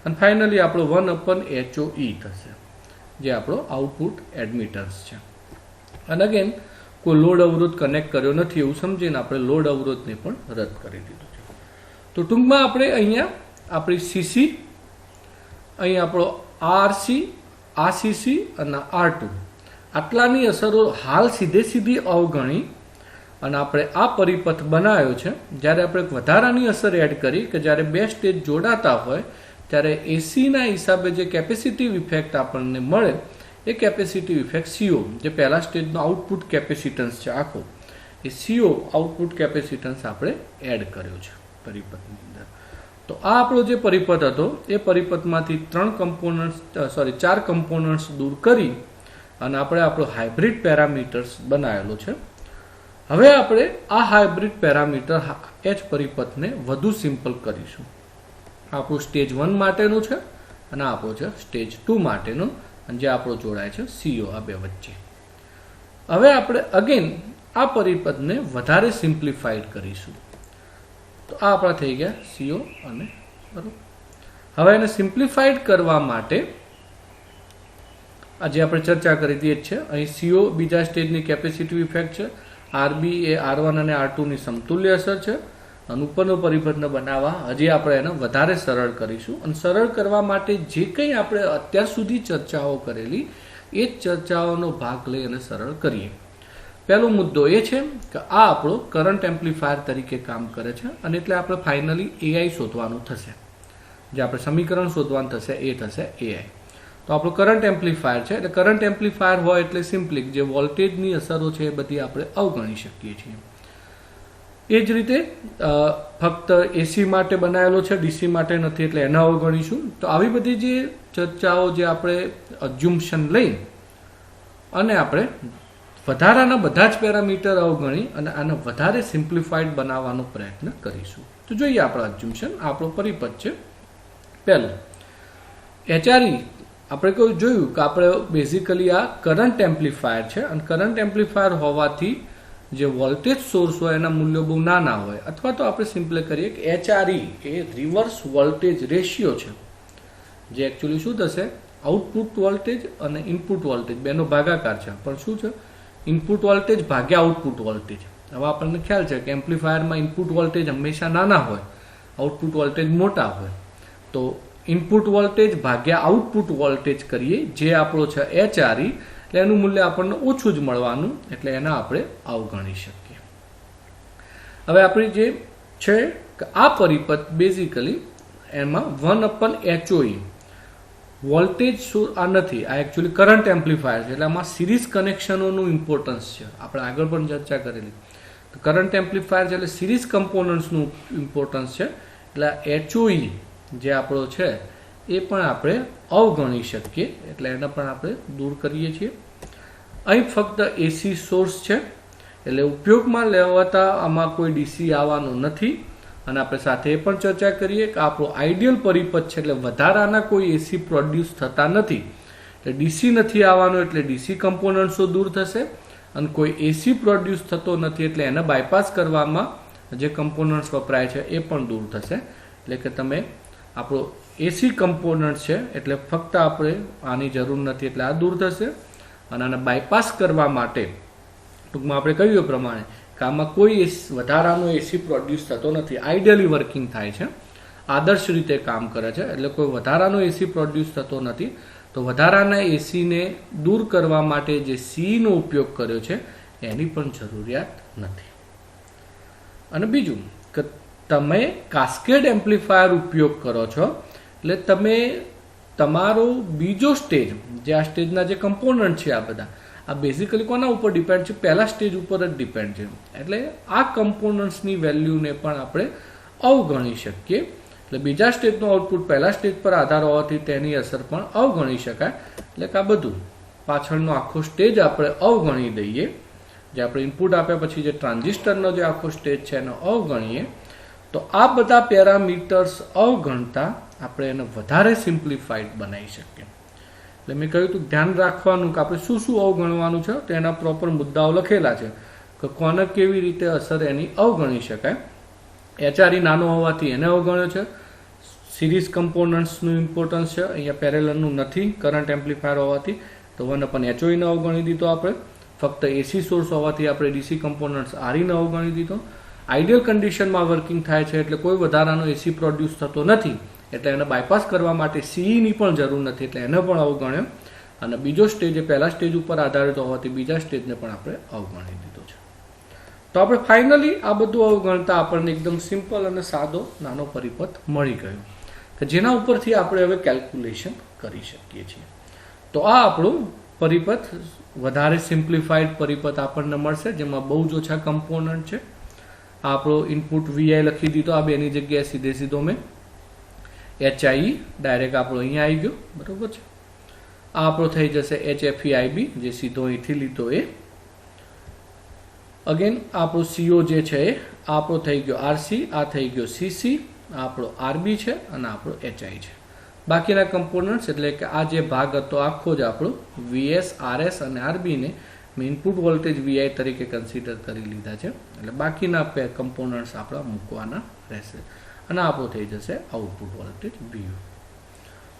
Speaker 1: અને ફાઇનલી આપણો 1/HOE થશે, જે આપણો આઉટપુટ એડમિટન્સ છે. અને અગેન કોઈ લોડ અવરોધ કનેક્ટ કર્યો નથી એવું સમજીને આપણે લોડ અવરોધને પણ રદ કરી દીધું છે. તો ટૂંકમાં આપણે અહીંયા આપણી CC, અહીં આપણો RC, RCC અને R2 આટલાની અસરો હાલ સીધી અવગણી અને આપણે આ પરિપથ બનાવ્યો છે. જ્યારે આપણે વધારાની અસર એડ કરી કે જ્યારે બે સ્ટેજ જોડાતા હોય ત્યારે એસીના હિસાબે જે કેપેસિટિવ ઇફેક્ટ આપણને મળે એ કેપેસિટિવ ઇફેક્ટ CO, જે પહેલા સ્ટેજનો આઉટપુટ કેપેસિટન્સ છે આખો, એ CO આઉટપુટ કેપેસિટન્સ આપણે એડ કર્યો છે પરિપથની અંદર. તો આ આપણો જે પરિપથ હતો એ પરિપથમાંથી 4 કમ્પોનન્ટ્સ દૂર કરી અને આપણે આપણો હાઇબ્રિડ પેરામીટર્સ બનાવેલો છે. હવે આપણે આ હાઇબ્રિડ પેરામીટર H પરિપથને વધુ સિમ્પલ કરીશું. આપણું સ્ટેજ 1 માટેનું છે અને આપણો છે સ્ટેજ 2 માટેનું, અને જે આપણો જોડાય છે CO આ બે વચ્ચે. હવે આપણે અગેન આ પરિપથને વધારે સિમ્પ્લિફાઈડ કરીશું. તો આ આપણા થઈ ગયા CO અને બરોબર. હવે એને સિમ્પ્લિફાઈડ કરવા માટે આજે આપણે ચર્ચા કરી હતી છે. અહીં CO બીજા સ્ટેજની કેપેસિટિવ ઇફેક્ટ છે, RB એ R1 અને R2 ની સમતુલ્ય અસર છે. અને ઉપરનો પરિપથને બનાવવા હજી આપણે એને વધારે સરળ કરીશું. અને સરળ કરવા માટે જે કંઈ આપણે અત્યાર સુધી ચર્ચાઓ કરેલી એ જ ચર્ચાઓનો ભાગ લઈ અને સરળ કરીએ. પહેલો મુદ્દો એ છે કે આ આપણો કરંટ એમ્પ્લીફાયર તરીકે કામ કરે છે અને એટલે આપણે ફાઇનલી AI શોધવાનું થશે. જે આપણે સમીકરણ શોધવાનું થશે એ થશે AI. તો આપણું કરંટ એમ્પ્લીફાયર છે એટલે કરંટ એમ્પ્લીફાયર હોય એટલે સિમ્પલી જે વોલ્ટેજની અસરો છે એ બધી આપણે અવગણી શકીએ છીએ. એ જ રીતે ફક્ત AC માટે બનાવેલો છે, DC માટે નથી એટલે એને અવગણીશું. તો આવી બધી જે ચર્ચાઓ જે આપણે અઝ્યુમ્પશન લઈ અને આપણે વધારાના બધા જ પેરામીટર અવગણી અને આને વધારે સિમ્પ્લિફાઈડ બનાવવાનો પ્રયત્ન કરીશું. તો જોઈએ આપણા અઝ્યુમ્પશન. આપણો પરિપથ છે પહેલું HRE. આપણે કોઈ જોયું કે આપણે બેઝિકલી આ કરંટ એમ્પ્લીફાયર છે અને કરંટ એમ્પ્લીફાયર હોવાથી જે વોલ્ટેજ સોર્સ હોય એના મૂલ્યો બહુ નાના હોય, અથવા તો આપણે સિમ્પલ કરીએ કે HRE એ રિવર્સ વોલ્ટેજ રેશિયો છે, જે એકચ્યુઅલી શું થશે આઉટપુટ વોલ્ટેજ અને ઇનપુટ વોલ્ટેજ બેનો ભાગાકાર છે. પણ શું છે ઇનપુટ વોલ્ટેજ ભાગ્યા આઉટપુટ વોલ્ટેજ. હવે આપણને ખ્યાલ છે કે એમ્પ્લીફાયરમાં ઇનપુટ વોલ્ટેજ હંમેશા નાના હોય, આઉટપુટ વોલ્ટેજ મોટા હોય. તો ઇનપુટ વોલ્ટેજ ભાગ્યા આઉટપુટ વોલ્ટેજ કરીએ જે આપણો છે HRE, એટલે એનું મૂલ્ય આપણને ઓછું જ મળવાનું, એટલે એને આપણે અવગણી શકીએ. હવે આપણી જે છે કે આ પરિપથ બેઝિકલી એમાં 1/HOE વોલ્ટેજ આ નથી, આ એકચ્યુઅલી કરંટ એમ્પ્લીફાયર છે એટલે આમાં સિરીઝ કનેક્શનોનું ઇમ્પોર્ટન્સ છે. આપણે આગળ પણ ચર્ચા કરેલી. કરંટ એમ્પ્લીફાયર છે એટલે સિરીઝ કમ્પોનન્ટ્સનું ઇમ્પોર્ટન્સ છે. એટલે HOE જે આપણો છે એ પણ આપણે અવગણી શકીએ, એટલે એને પણ આપણે દૂર કરીએ છીએ. અહીં ફક્ત AC સોર્સ છે એટલે ઉપયોગમાં લેવાતા આમાં કોઈ DC આવવાનું નથી. અને આપણે સાથે એ પણ ચર્ચા કરીએ કે આપણો આઈડિયલ પરિપથ છે એટલે વધારાના કોઈ એસી પ્રોડ્યુસ થતા નથી, એટલે ડીસી નથી આવવાનો એટલે ડીસી કમ્પોનન્ટ્સો દૂર થશે, અને કોઈ એસી પ્રોડ્યુસ થતો નથી એટલે એને બાયપાસ કરવામાં જે કમ્પોનન્ટ્સ વપરાય છે એ પણ દૂર થશે. એટલે કે તમે આપણો એસી કમ્પોનન્ટ છે એટલે ફક્ત આપણે આની જરૂર નથી એટલે આ દૂર થશે, અને આને બાયપાસ કરવા માટે ટૂંકમાં આપણે કહ્યું એ પ્રમાણે કે આમાં કોઈ વધારાનો એસી પ્રોડ્યુસ થતો નથી, આઈડિયલી વર્કિંગ થાય છે, આદર્શ રીતે કામ કરે છે, એટલે કોઈ વધારાનો એસી પ્રોડ્યુસ થતો નથી. તો વધારાના એસીને દૂર કરવા માટે જે સીનો ઉપયોગ કર્યો છે એની પણ જરૂરિયાત નથી. અને બીજું કે તમે કાસ્કેડ એમ્પ્લીફાયર ઉપયોગ કરો છો એટલે તમે તમારો બીજો સ્ટેજ, જે આ સ્ટેજના જે કમ્પોનન્ટ છે આ બધા, આ બેઝિકલી કોના ઉપર ડિપેન્ડ છે? પહેલા સ્ટેજ ઉપર જ ડિપેન્ડ છે. એટલે આ કમ્પોનન્ટ્સની વેલ્યુને પણ આપણે અવગણી શકીએ. એટલે બીજા સ્ટેજનું આઉટપુટ પહેલા સ્ટેજ પર આધાર હોવાથી તેની અસર પણ અવગણી શકાય. એટલે કે આ બધું પાછળનો આખો સ્ટેજ આપણે અવગણી દઈએ, જે આપણે ઇનપુટ આપ્યા પછી જે ટ્રાન્ઝિસ્ટરનો જે આખો સ્ટેજ છે એને અવગણીએ, તો આ બધા પેરામીટર્સ અવગણતા આપણે એને વધારે સિમ્પ્લિફાઈડ બનાવી શકીએ. એટલે મેં કહ્યું હતું ધ્યાન રાખવાનું કે આપણે શું શું અવગણવાનું છે, તો એના પ્રોપર મુદ્દાઓ લખેલા છે કે કોને કેવી રીતે અસર એની અવગણી શકાય. HRE નાનો હોવાથી એને અવગણ્યો છે. સિરીઝ કમ્પોનન્ટ્સનું ઇમ્પોર્ટન્સ છે, અહીંયા પેરેલલનું નથી કરંટ એમ્પ્લીફાયર હોવાથી, તો 1/HOE ને અવગણી દીધો આપણે. ફક્ત એસી સોર્સ હોવાથી આપણે ડીસી કમ્પોનન્ટ્સ RE ને અવગણી દીધો. આઈડિયલ કન્ડિશનમાં વર્કિંગ થાય છે એટલે કોઈ વધારાનો એસી પ્રોડ્યુસ થતો નથી, એટલે એને બાયપાસ કરવા માટે સીઈની પણ જરૂર નથી, એટલે એને પણ અવગણ્યો. અને બીજો સ્ટેજ એ પહેલા સ્ટેજ ઉપર આધારિત હોવાથી બીજા સ્ટેજને પણ આપણે અવગણી દીધો છે. તો આપણે ફાઇનલી આ બધું અવગણતા આપણને એકદમ સિમ્પલ અને સાદો નાનો પરિપથ મળી ગયો કે જેના ઉપરથી આપણે હવે કેલ્ક્યુલેશન કરી શકીએ છીએ. તો આ આપણું પરિપથ વધારે સિમ્પ્લિફાઈડ પરિપથ આપણને મળશે, જેમાં બહુ જ ઓછા કમ્પોનન્ટ છે. આ આપણો ઇનપુટ VI લખી દીધો, આ બેની જગ્યાએ સીધો મેં HIE ડાયરેક્ટ આપણો અહીંયા આવી ગયો, બરોબર છે. આ આપણો થઈ જશે HFEIB, જે સીધો અહીંથી લીધો એ. અગેન આપણો CO જે છે એ આપણો થઈ ગયો RC, આ થઈ ગયો CC, આ આપણો RB છે અને આપણો HI છે. બાકીના કમ્પોનન્ટ્સ એટલે કે આ જે ભાગ હતો આખો જ આપણો VS, RS અને RB ને મેં ઇનપુટ વોલ્ટેજ VI તરીકે કન્સિડર કરી લીધા છે, એટલે બાકીના કમ્પોનન્ટ્સ આપણા મૂકવાના રહેશે, અને આપણો થઈ જશે આઉટપુટ વોલ્ટેજ VU.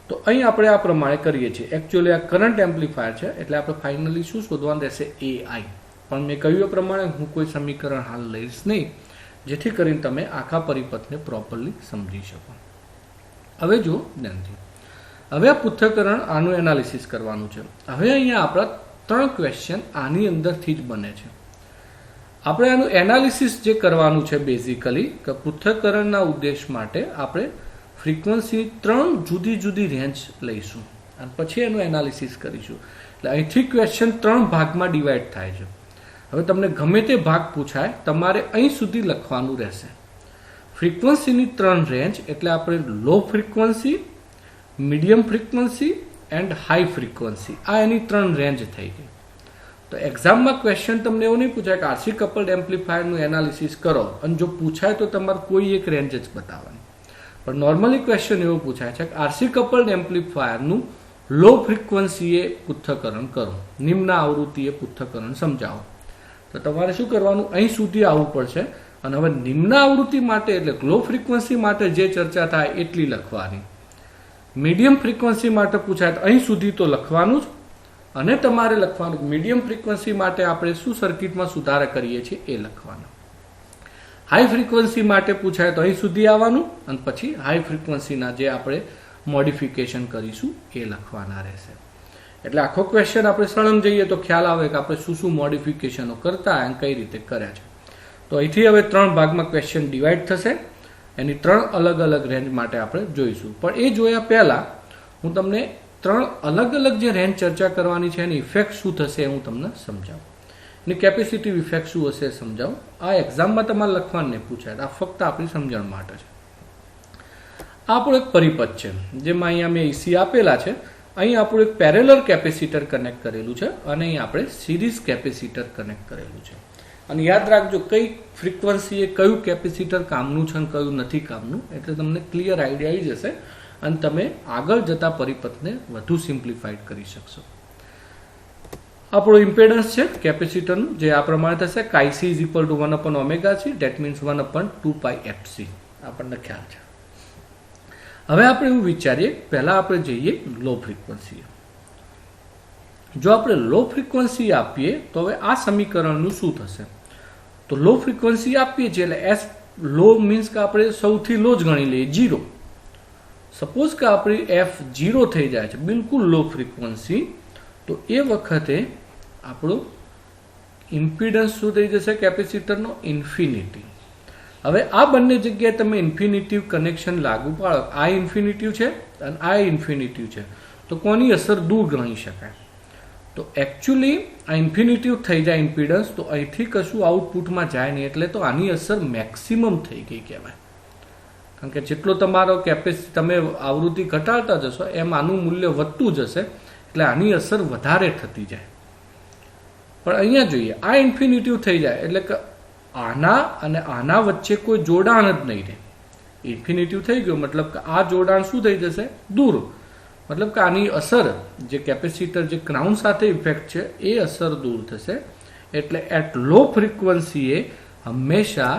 Speaker 1: તો અહીં આપણે આ પ્રમાણે કરીએ છીએ. એકચ્યુઅલી આ કરંટ એમ્પ્લીફાયર છે એટલે આપણે ફાઇનલી શું શોધવાનું રહેશે? AI. પણ મેં કહ્યું એ પ્રમાણે હું કોઈ સમીકરણ હાલ લઈશ નહીં, જેથી કરીને તમે આખા પરિપથને પ્રોપરલી સમજી શકો. હવે જો ધ્યાનથી, હવે આ પૃથ્થકરણ આનું એનાલિસિસ કરવાનું છે. હવે અહીંયા આપણા 3 ક્વેશ્ચન આની અંદરથી જ બને છે. આપણે આનું એનાલિસિસ જે કરવાનું છે બેઝિકલી કે પૃથ્થકરણના ઉદ્દેશ માટે આપણે ફ્રીક્વન્સી 3 જુદી જુદી રેન્જ લઈશું અને પછી એનું એનાલિસિસ કરીશું. એટલે અહીંથી ક્વેશ્ચન 3 ભાગમાં ડિવાઈડ થાય છે. હવે તમને ગમે તે ભાગ પૂછાય તમારે અહીં સુધી લખવાનું રહેશે. ફ્રીક્વન્સીની 3 રેન્જ એટલે આપણે low frequency, medium frequency and high frequency, આ એની 3 રેન્જ થઈ ગઈ. તો એક્ઝામમાં ક્વેશ્ચન તમને એવું નહીં પૂછાય કે RC કપલ્ડ એમ્પ્લીફાયરનું એનાલિસિસ કરો, અને જો પૂછાય તો તમારે કોઈ એક રેન્જ જ બતાવવાની. પણ નોર્મલી ક્વેશ્ચન એવો પૂછાય છે કે RC કપલ્ડ એમ્પ્લીફાયરનું લો ફ્રીક્વન્સીએ પૃથ્થકરણ કરો, નિમ્ન આવૃત્તિએ પૃથ્થકરણ સમજાવો. તો તમારે શું કરવાનું? અહીં સુધી આવવું પડશે, અને હવે નિમ્ન આવૃત્તિ માટે એટલે લો ફ્રીક્વન્સી માટે જે ચર્ચા થાય એટલી લખવાની. મીડિયમ ફ્રીક્વન્સી માટે પૂછાય તો અહીં સુધી તો લખવાનું જ, અને તમારે લખવાનું મીડિયમ ફ્રીક્વન્સી માટે આપણે શું સર્કિટમાં સુધારા કરીએ છીએ એ લખવાનું. હાઈ ફ્રીક્વન્સી માટે પૂછાય તો અહીં સુધી આવવાનું, અને પછી હાઈ ફ્રીક્વન્સીના જે આપણે મોડિફિકેશન કરીશું એ લખવાના રહેશે. એટલે આખો ક્વેશ્ચન આપણે સળંગ જઈએ તો ખ્યાલ આવે કે આપણે શું શું મોડિફિકેશનો કરતા અને કઈ રીતે કર્યા છે. તો અહીંથી હવે 3 ભાગમાં ક્વેશ્ચન ડિવાઈડ થશે. એની 3 અલગ અલગ રેન્જ માટે આપણે જોઈશું. પણ એ જોયા પહેલા હું તમને 3 અલગ અલગ જે રેન્જ ચર્ચા કરવાની છે એની ઇફેક્ટ શું થશે એ હું તમને સમજાવું. એની કેપેસિટી ઇફેક્ટ શું હશે સમજાવું. આ એક્ઝામમાં તમારે લખવાનું નહીં પૂછાય, આ ફક્ત આપણી સમજણ માટે છે. આ આપણો એક પરિપથ છે જેમાં અહીંયા મેં EC આપેલા છે. અહીં આપણું એક પેરેલલ કેપેસિટર કનેક્ટ કરેલું છે અને અહીં આપણે સિરીઝ કેપેસિટર કનેક્ટ કરેલું છે. અને યાદ રાખજો કઈ ફ્રીક્વન્સી એ કયું કેપેસિટર કામનું છે અને કયું નથી કામનું, એટલે તમને ક્લિયર આઈડિયા આવી જશે અને તમે આગળ જતા પરિપથને વધુ સિમ્પ્લિફાઈડ કરી શકશો. આપણું ઇમ્પેડન્સ છે કેપેસિટરનું, જે આ પ્રમાણે થશે KC = 1/ωc, that means 1/2πfc. આપણને ખ્યાલ છે. હવે આપણે એવું વિચારીએ, પહેલા આપણે જઈએ લો ફ્રીક્વન્સી. જો આપણે લો ફ્રીક્વન્સી આપીએ તો હવે આ સમીકરણનું શું થશે? તો લો ફ્રીક્વન્સી આપીએ છીએ એટલે એસ લો મીન્સ કે આપણે સૌથી લો જ ગણી લઈએ 0. સપોઝ કે આપણી એફ 0 થઈ જાય છે, બિલકુલ લો ફ્રીક્વન્સી, તો એ વખતે આપણું ઇમ્પિડન્સ શું થઈ જશે કેપેસિટરનો? ઇન્ફિનિટી. હવે આ બંને જગ્યાએ તમે ઇન્ફિનિટિવ કનેક્શન લાગુ પાડો, આ ઇન્ફિનિટિવ છે અને આ ઇન્ફિનિટિવ છે, તો કોની અસર દૂર ગણી શકાય? તો એકચ્યુઅલી આ ઇન્ફિનિટિવ થઈ જાય ઇમ્પિડન્સ, તો અહીંથી કશું આઉટપુટમાં જાય નહીં, એટલે તો આની અસર મેક્સિમમ થઈ ગઈ કહેવાય. કારણ કે જેટલો તમારો તમે આવૃત્તિ ઘટાડતા જશો એમ આનું મૂલ્ય વધતું જશે, એટલે આની અસર વધારે થતી જાય. પણ અહીંયા જોઈએ, આ ઇન્ફિનિટિવ થઈ જાય એટલે કે આના અને આના વચ્ચે કોઈ જોડાણ જ નહીં રહે. ઇન્ફિનિટિવ થઈ ગયું મતલબ કે આ જોડાણ શું થઈ જશે? દૂર. મતલબ કે આની અસર જે કેપેસિટર જે ક્રાઉન સાથે ઇફેક્ટ છે એ અસર દૂર થશે. એટલે એટ લો ફ્રીક્વન્સીએ હંમેશા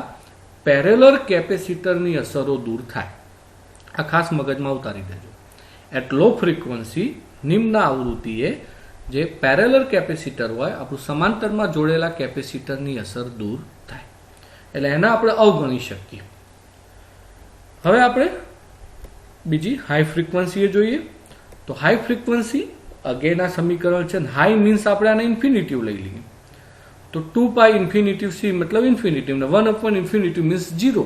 Speaker 1: પેરેલર કેપેસિટરની અસરો દૂર થાય. આ ખાસ મગજમાં ઉતારી દેજો. એટ લો ફ્રીક્વન્સી, નિમ્ન આવૃત્તિએ જે પેરેલર કેપેસિટર હોય, આપણું સમાંતરમાં જોડેલા કેપેસિટરની અસર દૂર થાય. એટલે એને આપણે અવગણી શકીએ. હવે આપણે બીજી હાઈ ફ્રીક્વન્સીએ જોઈએ. તો હાઈ ફ્રીક્વન્સી અગેન આ સમીકરણ છે. હાઈ મીન્સ આપણે આને ઇન્ફિનિટિવ લઈ લઈએ, તો 2π ઇન્ફિનિટિવ c મતલબ ઇન્ફિનિટિવ ને 1/∞ મીન્સ 0.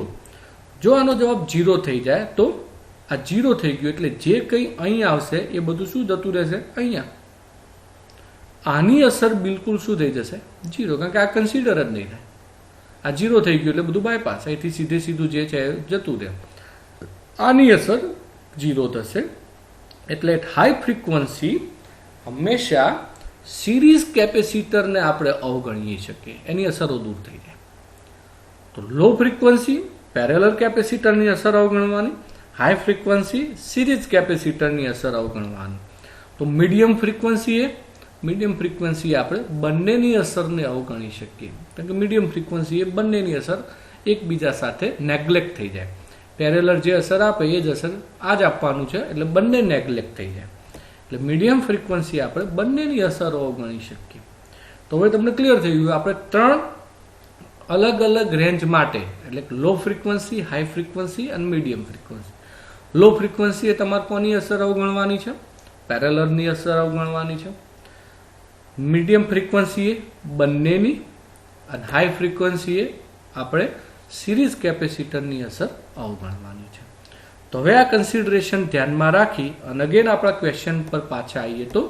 Speaker 1: જો આનો જવાબ 0 થઈ જાય તો આ 0 થઈ ગયું, એટલે જે કંઈ અહીં આવશે એ બધું શું જતું રહેશે? અહીંયા. આની અસર બિલકુલ શું થઈ જશે? 0. કારણ કે આ કન્સિડર જ નહીં થાય. આ 0 થઈ ગયું એટલે બધું બાયપાસ, અહીંથી સીધે સીધું જે છે જતું રહે. આની અસર 0 થશે. એટલે હાઈ ફ્રીક્વન્સી હંમેશા સિરીઝ કેપેસિટરને આપણે અવગણી શકીએ, એની અસરો દૂર થઈ જાય. તો લો ફ્રીક્વન્સી પેરેલર કેપેસિટરની અસર અવગણવાની, હાઈ ફ્રીક્વન્સી સિરીઝ કેપેસિટરની અસર અવગણવાની. તો મીડિયમ ફ્રીક્વન્સી આપણે બંનેની અસરને અવગણી શકીએ, કારણ કે મીડિયમ ફ્રીક્વન્સી એ બંનેની અસર એકબીજા સાથે નેગ્લેક્ટ થઈ જાય. પેરેલર જે અસર આપે એ જ અસર આ જ આપવાનું છે, એટલે બંને નેગ્લેક્ટ થઈ જાય. એટલે મીડિયમ ફ્રીક્વન્સી આપણે બંનેની અસરો અવગણી શકીએ. તો હવે તમને ક્લિયર થઈ ગયું, આપણે 3 અલગ અલગ રેન્જ માટે, એટલે લો ફ્રીક્વન્સી, હાઈ ફ્રીક્વન્સી અને મીડિયમ ફ્રીક્વન્સી. લો ફ્રીક્વન્સી એ તમારે કોની અસર અવગણવાની છે? પેરેલરની અસર અવગણવાની છે. મીડિયમ ફ્રીક્વન્સીએ બંનેની, અને હાઈ ફ્રીક્વન્સીએ આપણે સિરીઝ કેપેસિટરની અસર અવગણવાની છે. તો હવે આ કન્સિડરેશન ધ્યાનમાં રાખી અને અગેન આપણા ક્વેશ્ચન પર પાછા આવીએ. તો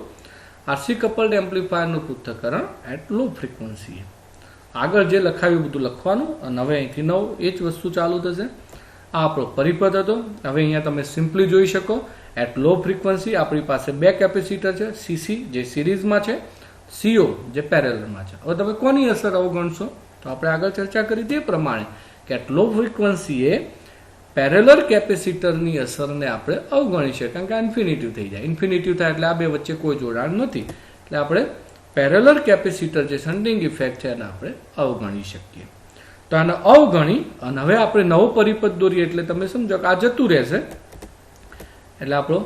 Speaker 1: RC કપલ્ડ એમ્પ્લીફાયરનું પૃથ્થકરણ એટ લો ફ્રીક્વન્સીએ. આગળ જે લખાવ્યું બધું લખવાનું, અને હવે અહીંથી નવું એ જ વસ્તુ ચાલુ થશે. આ આપણો પરિપથ હતો. હવે અહીંયા તમે સિમ્પલી જોઈ શકો, એટ લો ફ્રીક્વન્સી આપણી પાસે 2 કેપેસિટર છે, CC જે સિરીઝમાં છે, CO જે પેરેલરમાં છે. હવે તમે કોની અસર અવગણશો? તો આપણે આગળ ચર્ચા કરી તે પ્રમાણે કે એટ લો ફ્રીક્વન્સીએ પેરેલર કેપેસિટરની અસરને આપણે અવગણી શકીએ, કારણ કે ઇન્ફિનિટિવ થઈ જાય. ઇન્ફિનિટિવ થાય એટલે આ બે વચ્ચે કોઈ જોડાણ નથી, એટલે આપણે પેરેલર કેપેસિટર જે શન્ટિંગ ઇફેક્ટ છે એને આપણે અવગણી શકીએ. તો આને અવગણી અને હવે આપણે નવો પરિપથ દોરીએ, એટલે તમે સમજો કે આ જતું રહેશે, એટલે આપણો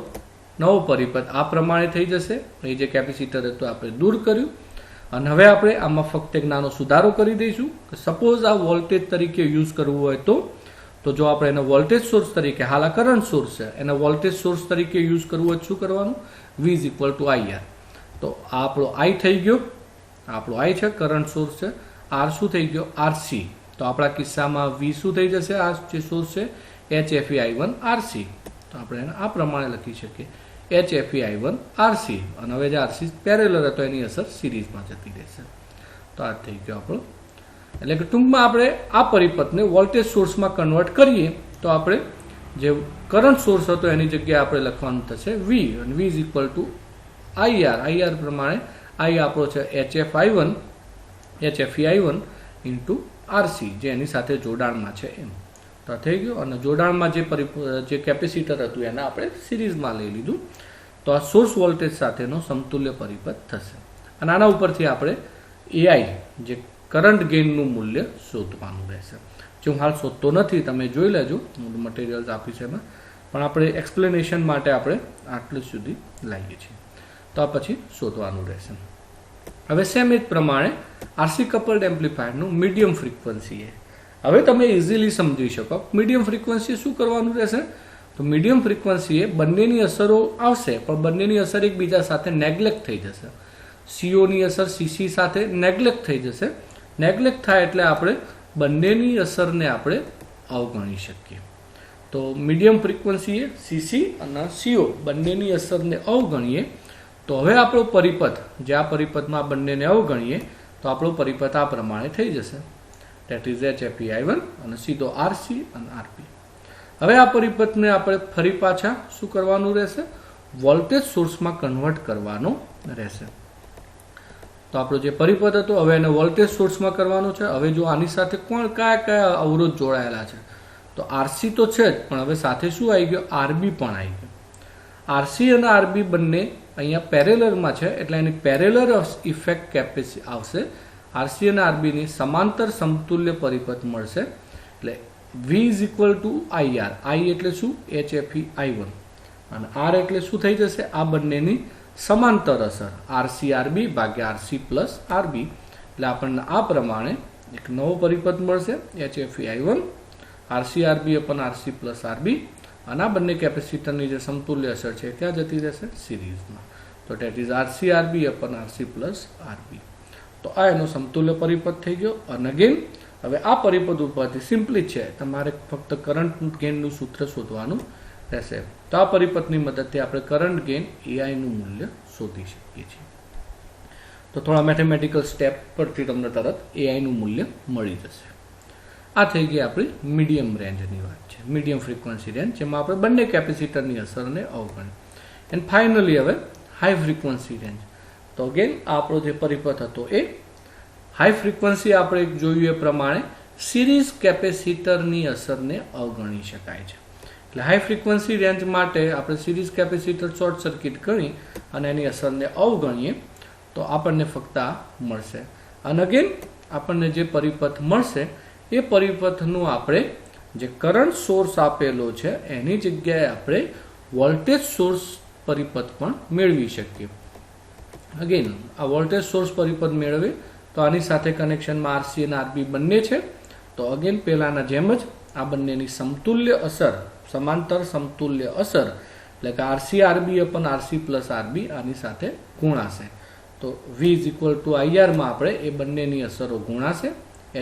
Speaker 1: નવો પરિપથ આ પ્રમાણે થઈ જશે. એ જે કેપેસિટર હતું આપણે દૂર કર્યું, અને હવે આપણે આમાં ફક્ત એક નાનો સુધારો કરી દઈશું કે સપોઝ આ વોલ્ટેજ તરીકે યુઝ કરવું હોય તો જો આપણે એને વોલ્ટેજ સોર્સ તરીકે, હાલ આ કરંટ સોર્સ છે, એને વોલ્ટેજ સોર્સ તરીકે યુઝ કરવું હોય શું કરવાનું? V = IR. તો આ આપણો I થઈ ગયો, આપણો I છે, કરંટ સોર્સ છે. R શું થઈ ગયો? RC. તો આપણા કિસ્સામાં V શું થઈ જશે? આ જે સોર્સ છે HFE-I1 RC. તો આપણે એને આ પ્રમાણે લખી શકીએ, HFE-I1 RC. અને હવે જે RC પેરેલર હતો એની અસર સિરીઝમાં જતી રહેશે. તો આ થઈ ગયો આપણો. એટલે કે ટૂંકમાં આપણે આ પરિપથને વોલ્ટેજ સોર્સમાં કન્વર્ટ કરીએ તો આપણે જે કરંટ સોર્સ હતો એની જગ્યાએ આપણે લખવાનું થશે V, અને V = IR. IR પ્રમાણે I આપણો છે HFE-I1 ઇન્ટુ આરસી, જે એની સાથે જોડાણમાં છે એમ. તો થઈ ગયું. અને જોડાણમાં જે કેપેસિટર હતું એને આપણે સિરીઝમાં લઈ લીધું. તો આ સોર્સ વોલ્ટેજ સાથેનો સમતુલ્ય પરિપથ થશે. અને આના ઉપરથી આપણે એઆઈ જે કરંટ ગેઇનનું મૂલ્ય શોધવાનું રહેશે. જે હું હાલ શોધતો નથી, તમે જોઈ લેજો, મટીરિયલ્સ આપી છે એમાં, પણ આપણે એક્સપ્લેનેશન માટે આપણે આટલું સુધી લાવીએ છીએ. તો આ પછી શોધવાનું રહેશે. હવે સેમ એ જ પ્રમાણે આરસી કપલ્ડ એમ્પ્લીફાયરનું મીડિયમ ફ્રીક્વન્સી એ. હવે તમે ઇઝીલી સમજી શકો મીડિયમ ફ્રીક્વન્સી શું કરવાનું રહેશે. તો મીડિયમ ફ્રીક્વન્સી એ બંનેની અસરો આવશે, પણ બંનેની અસર એકબીજા સાથે નેગ્લેક્ટ થઈ જશે. સીઓની અસર સીસી સાથે નેગ્લેક્ટ થઈ જશે. નેગ્લેક્ટ થાય એટલે આપણે બંનેની અસરને આપણે અવગણી શકીએ. તો મીડિયમ ફ્રીક્વન્સીએ સીસી અને સીઓ બંનેની અસરને અવગણીએ તો હવે આપણો પરિપથ, જે આ પરિપથમાં બંનેને અવગણીએ તો આપણો પરિપથ આ પ્રમાણે થઈ જશે. દેટ ઇઝ HFI1 અને સીધો આરસી અને આરપી. હવે આ પરિપથને આપણે ફરી પાછા શું કરવાનું રહેશે, વોલ્ટેજ સોર્સમાં કન્વર્ટ કરવાનો રહેશે. તો આપણો જે પરિપથ હતો હવે એને વોલ્ટેજ સોર્સમાં કરવાનો છે. હવે જો આની સાથે કયા અવરોધ જોડાયેલા છે, તો આરસી તો છે જ, પણ હવે સાથે શું આવી ગયો, આરબી પણ આવી ગયો. આરસી અને આરબી બંને અહીંયા પેરેલરમાં છે, એટલે એની પેરેલર ઇફેક્ટ કેપેસિટી આવશે. આરસી અને આરબીની સમાંતર સમતુલ્ય પરિપથ મળશે. એટલે V is equal to IR. I એટલે શું, HFI1, અને R એટલે શું થઈ જશે, આ બંનેની સમાંતર અસર RCRB ભાગ્યા RC પ્લસ RB. એટલે આપણને આ પ્રમાણે એક નવો પરિપથ મળશે, HFI1 RCRB અપન RC plus RB. અને આ બંને કેપેસિટરની જે સમતુલ્ય અસર છે ક્યાં જતી રહેશે, સિરીઝમાં. તો that is RCRB અપન RC plus RB. તો આ એનો સમતુલ્ય પરિપથ થઈ ગયો. અને અગેન હવે આ પરિપથ ઉપરથી સિમ્પલી છે તમારે ફક્ત કરંટ ગેઇનનું સૂત્ર શોધવાનું રહેશે. તો આ પરિપથની મદદથી આપણે કરંટ ગેઇન એઆઈનું મૂલ્ય શોધી શકીએ છીએ. તો થોડા મેથેમેટિકલ સ્ટેપ પરથી તમને તરત એઆઈનું મૂલ્ય મળી જશે. આ થઈ ગઈ આપણી મીડિયમ રેન્જની વાત છે, મીડિયમ ફ્રીક્વન્સી રેન્જ, જેમાં આપણે બંને કેપેસિટરની અસરને અવગણી. એન્ડ ફાઇનલી હવે હાઈ ફ્રીક્વન્સી રેન્જ. તો અગેન આપણો જે પરિપથ હતો એ હાઈ ફ્રીક્વન્સી આપણે જોયું એ પ્રમાણે સિરીઝ કેપેસિટરની અસરને અવગણી શકાય છે. એટલે હાઈ ફ્રીક્વન્સી રેન્જ માટે આપણે સિરીઝ કેપેસિટર શોર્ટ સર્કિટ કરી અને એની અસરને અવગણીએ તો આપણને ફક્ત આ મળશે. અને અગેન આપણને જે પરિપથ મળશે એ પરિપથનું આપણે જે કરંટ સોર્સ આપેલો છે એની જગ્યાએ આપણે વોલ્ટેજ સોર્સ પરિપથ પણ મેળવી શકીએ. અગેન આ વોલ્ટેજ સોર્સ પરિપથ મેળવે તો આની સાથે કનેક્શનમાં આરસી અને આરબી બંને છે. તો અગેન પહેલાના જેમ જ આ બંનેની સમતુલ્ય અસર, સમાંતર સમતુલ્ય અસર, એટલે કે RC RB upon RC plus RB આની સાથે ગુણાશે. તો V is equal to IR માં આપણે એ બંનેની અસરો ગુણાશે.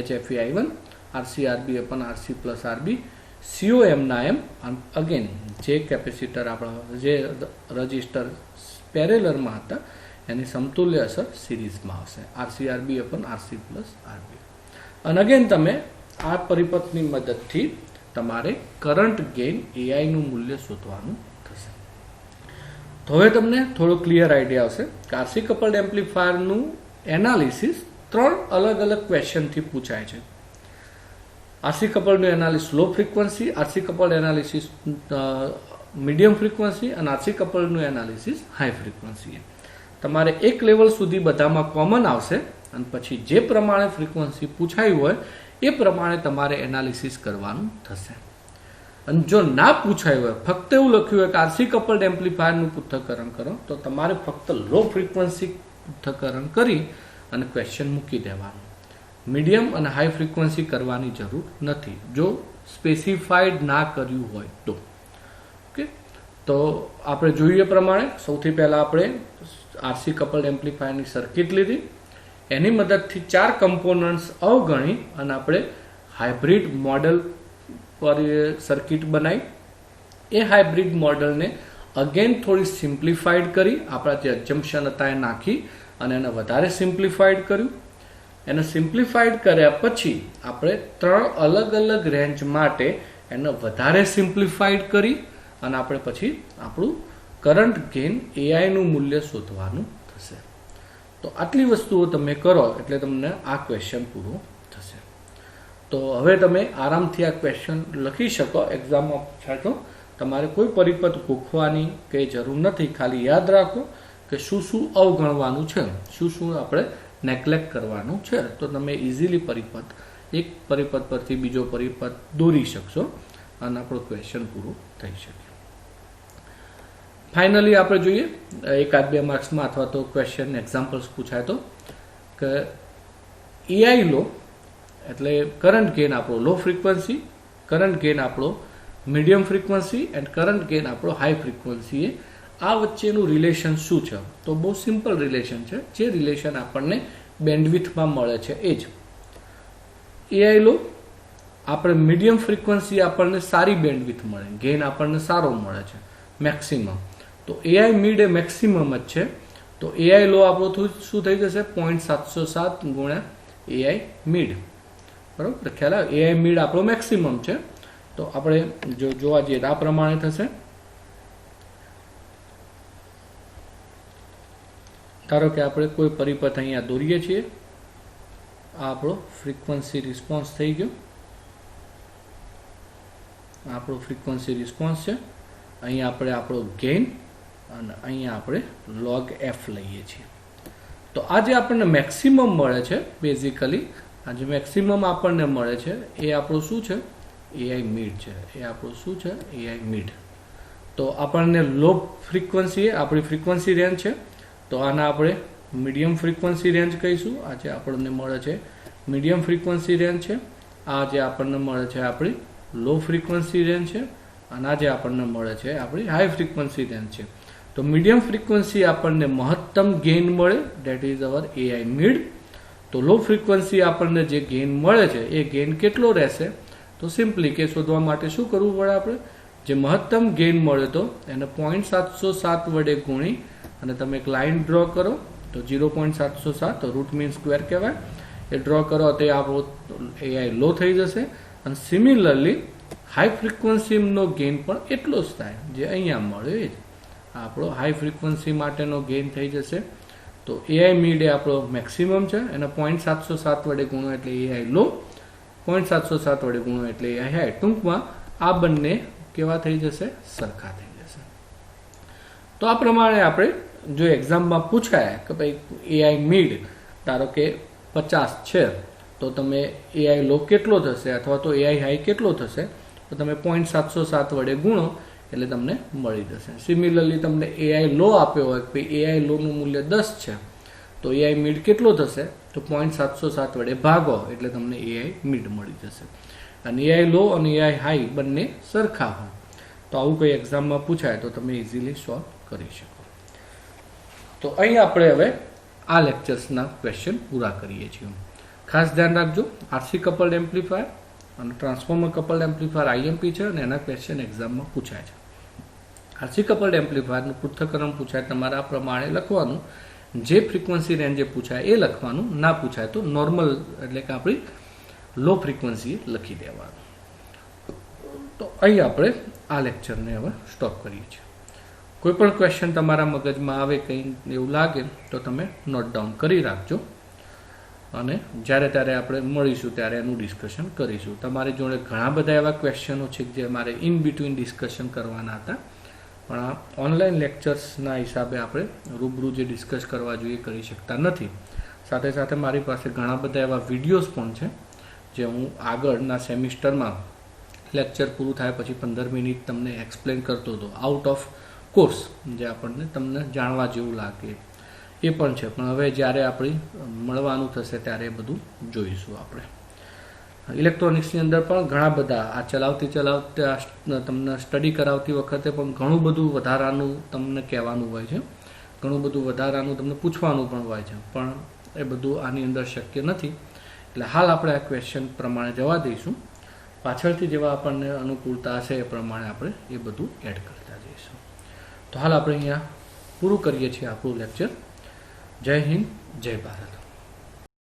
Speaker 1: HFI1 RC RB upon RC plus RB, COM ના એમ. અગેન જે કેપેસિટર આપણા જે રજિસ્ટર પેરેલરમાં હતા એની સમતુલ્ય અસર સિરીઝમાં આવશે, RCRB અપન RC પ્લસ RB. અને અગેન તમે આ પરિપથની મદદથી તમારે કરંટ ગેઇન એઆઈનું મૂલ્ય શોધવાનું થશે. તો હવે તમને થોડો ક્લિયર આઈડિયા આવશે કે આરસી કપલ્ડ એમ્પ્લીફાયરનું એનાલિસિસ 3 અલગ અલગ ક્વેશ્ચનથી પૂછાય છે. આરસી કપલ્ડનું analysis low frequency, RC coupled analysis medium frequency અને આરસી કપલ્ડનું એનાલિસિસ હાઈ ફ્રીક્વન્સી. તમારે એક લેવલ સુધી બધામાં કોમન આવશે અને પછી જે પ્રમાણે ફ્રીક્વન્સી પૂછાયું હોય એ પ્રમાણે તમારે એનાલિસિસ કરવાનું થશે. અને જો ના પૂછાયું હોય, ફક્ત એવું લખ્યું હોય કે આરસી કપલ્ડ એમ્પ્લીફાયરનું પૃથ્થકરણ કરો, તો તમારે ફક્ત લો ફ્રીક્વન્સી પૃથ્થકરણ કરી અને ક્વેશ્ચન મૂકી દેવાનું. મીડિયમ અને હાઈ ફ્રીક્વન્સી કરવાની જરૂર નથી જો સ્પેસિફાઈડ ના કર્યું હોય તો. ઓકે, તો આપણે જોઈએ પ્રમાણે સૌથી પહેલાં આપણે આરસી કપલ્ડ એમ્પ્લીફાયરની સર્કિટ લીધી, એની મદદથી 4 કમ્પોનન્ટ્સ અવગણી અને આપણે હાઇબ્રિડ મોડલ પર સર્કિટ બનાવી. એ હાઇબ્રિડ મોડલને અગેન થોડી સિમ્પ્લિફાઈડ કરી, આપણા જે અજમ્પશન હતા એ નાખી અને એને વધારે સિમ્પ્લિફાઈડ કર્યું. એને સિમ્પ્લિફાઈડ કર્યા પછી આપણે 3 અલગ અલગ રેન્જ માટે એને વધારે સિમ્પ્લિફાઈડ કરી અને આપણે પછી આપણું કરંટ ગેઇન એઆઈનું મૂલ્ય શોધવાનું થશે. તો આટલી વસ્તુઓ તમે કરો એટલે તમને આ ક્વેશ્ચન પૂરો થશે. તો હવે તમે આરામથી આ ક્વેશ્ચન લખી શકો. એક્ઝામમાં પૂછાય તો તમારે કોઈ પરિપથ ગોખવાની કંઈ જરૂર નથી. ખાલી યાદ રાખો કે શું શું અવગણવાનું છે, શું શું આપણે નેગ્લેક્ટ કરવાનું છે. તો તમે ઇઝીલી એક પરિપથ પરથી બીજો પરિપથ દોરી શકશો અને આપણો ક્વેશ્ચન પૂરું થઈ શકે. ફાઇનલી આપણે જોઈએ 1-2 માર્ક્સમાં અથવા તો ક્વેશ્ચન એક્ઝામ્પલ્સ પૂછાય તો કે એઆઈ લો એટલે કરંટ ગેઇન આપણો લો ફ્રીક્વન્સી, કરંટ ગેઇન આપણો medium frequency end current gain આપણો હાઈ ફ્રીક્વન્સી. આ વચ્ચેનું રિલેશન શું છે? તો બહુ સિમ્પલ રિલેશન છે. જે રિલેશન આપણને બેન્ડવિથમાં મળે છે એ જ. એઆઈ લો આપણે મીડિયમ ફ્રીક્વન્સી આપણને સારી બેન્ડવિથ મળે, ગેઇન આપણને સારો મળે છે મેક્સિમમ. તો એઆઈ મિડ એ મેક્સિમમ જ છે. તો એઆઈ લો આપણો શું થઈ જશે 0.707 ગુણ્યા એઆઈ મિડ. બરાબર ખ્યાલ આવે? એઆઈ મિડ આપણો મેક્સિમમ છે. તો આપણે જો જોવા જઈએ આ પ્રમાણે થશે. ધારો કે આપણે કોઈ પરિપથ અહીંયા દોરીએ છીએ. આ આપણો ફ્રીક્વન્સી રિસ્પોન્સ થઈ ગયો. આપણો ફ્રીક્વન્સી રિસ્પોન્સ છે. અહીંયા આપણે આપણો ગેઇન અને અહીંયા આપણે log f લઈએ છીએ. તો આ જે આપણને મેક્સિમમ મળે છે બેઝિકલી આ જે મેક્સિમમ આપણને મળે છે એ આપણું શું છે? એઆઈ મિડ છે. એ આપણું શું છે? AI mid. તો આપણને લો ફ્રીક્વન્સી આપણી ફ્રીક્વન્સી રેન્જ છે. તો આના આપણે મીડિયમ ફ્રીક્વન્સી રેન્જ કહીશું. આ જે આપણને મળે છે મીડિયમ ફ્રીક્વન્સી રેન્જ છે. આ જે આપણને મળે છે આપણી લો ફ્રીક્વન્સી રેન્જ છે. અને આ જે આપણને મળે છે આપણી હાઈ ફ્રીક્વન્સી રેન્જ છે. તો મીડિયમ ફ્રીક્વન્સી આપણને મહત્તમ ગેઇન મળે, that is our AI mid. તો લો ફ્રીક્વન્સી આપણને જે ગેઇન મળે છે એ ગેઇન કેટલો રહેશે? તો સિમ્પલી કે શોધવા માટે શું કરવું પડે? આપણે જે મહત્તમ ગેઇન મળે તો એને 0.707 વડે ગુણી અને તમે એક લાઇન ડ્રો કરો. તો 0.707 રૂટ મીન સ્ક્વેર કહેવાય. એ ડ્રો કરો તે આપણો એઆઈ લો થઈ જશે. અને સિમિલરલી હાઈ ફ્રીક્વન્સીનો ગેઇન પણ એટલો જ થાય જે અહીંયા મળે એ જ. આપણો હાઈ ફ્રીક્વન્સી માટેનો ગેઇન થઈ જશે. તો એઆઈ મિડ એ આપણો મેક્સિમમ છે. એને 0.707 વડે ગુણો એટલે એઆઈ લો, 0.707 વડે ગુણો એટલે એઆઈ હાઈ. ટૂંકમાં આ બંને કેવા થઈ જશે? સરખા થઈ જશે. તો આ પ્રમાણે આપણે જો એક્ઝામમાં પૂછાય કે ભાઈ એઆઈ મિડ ધારો કે 50 છે તો તમે એઆઈ લો કેટલો થશે અથવા તો એઆઈ હાઈ કેટલો થશે? તો તમે 0.707 વડે ગુણો એટલે તમને મળી જશે. સિમિલરલી તમને એઆઈ લો આપ્યો હોય કે એઆઈ લોનું મૂલ્ય 10 છે તો એઆઈ મિડ કેટલો થશે? તો 0.707 વડે ભાગો એટલે તમને એઆઈ મિડ મળી જશે. અને એઆઈ લો અને એઆઈ હાઈ બંને સરખા હોય તો આવું કોઈ એક્ઝામમાં પૂછાય તો તમે ઇઝીલી સોલ્વ કરી શકો. તો અહીં આપણે હવે આ લેક્ચર્સના ક્વેશ્ચન પૂરા કરીએ છીએ. ખાસ ધ્યાન રાખજો આરસી કપલ્ડ એમ્પ્લીફાયર અને ટ્રાન્સફોર્મર કપલ્ડ એમ્પ્લીફાયર આઈએમપી છે અને એના ક્વેશ્ચન એક્ઝામમાં પૂછાય છે. આરસી કપલ્ડ એમ્પ્લીફાયરનું પૃથ્થકરણ પૂછાય તમારે આ પ્રમાણે લખવાનું. જે ફ્રીક્વન્સી રેન્જ પૂછાય એ લખવાનું, ના પૂછાય તો નોર્મલ એટલે કે આપણી લો ફ્રીક્વન્સી લખી દેવાનું. તો અહીં આપણે આ લેક્ચરને હવે સ્ટોપ કરીએ છીએ. કોઈ પણ ક્વેશ્ચન તમારા મગજમાં આવે કંઈ એવું લાગે તો તમે નોટ ડાઉન કરી રાખજો અને જ્યારે ત્યારે આપણે મળીશું ત્યારે એનું ડિસ્કશન કરીશું. તમારી જોડે ઘણા બધા એવા ક્વેશ્ચનો છે જે મારે ઇન બિટવીન ડિસ્કશન કરવાના હતા પણ આ ઓનલાઈન લેક્ચર્સના હિસાબે આપણે રૂબરૂ જે ડિસ્કસ કરવા જોઈએ કરી શકતા નથી. સાથે સાથે મારી પાસે ઘણા બધા એવા વિડીયોઝ પણ છે જે હું આગળના સેમિસ્ટરમાં લેક્ચર પૂરું થાય પછી 15 મિનિટ તમને એક્સપ્લેન કરતો હતો આઉટ ઓફ કોર્સ, જે આપણને તમને જાણવા જેવું લાગે એ પણ છે. પણ હવે જ્યારે આપણી મળવાનું થશે ત્યારે એ બધું જોઈશું. આપણે ઇલેક્ટ્રોનિક્સની અંદર પણ ઘણા બધા આ ચલાવતી તમને સ્ટડી કરાવતી વખતે પણ ઘણું બધું વધારાનું તમને કહેવાનું હોય છે, ઘણું બધું વધારાનું તમને પૂછવાનું પણ હોય છે, પણ એ બધું આની અંદર શક્ય નથી. એટલે હાલ આપણે આ ક્વેશ્ચન પ્રમાણે જવા દઈશું. પાછળથી જેવા આપણને અનુકૂળતા હશે એ પ્રમાણે આપણે એ બધું એડ કરતા જઈશું. તો હાલ આપણે અહીંયા પૂરું કરીએ છીએ આપણું લેક્ચર. જય હિન્દ, જય ભારત.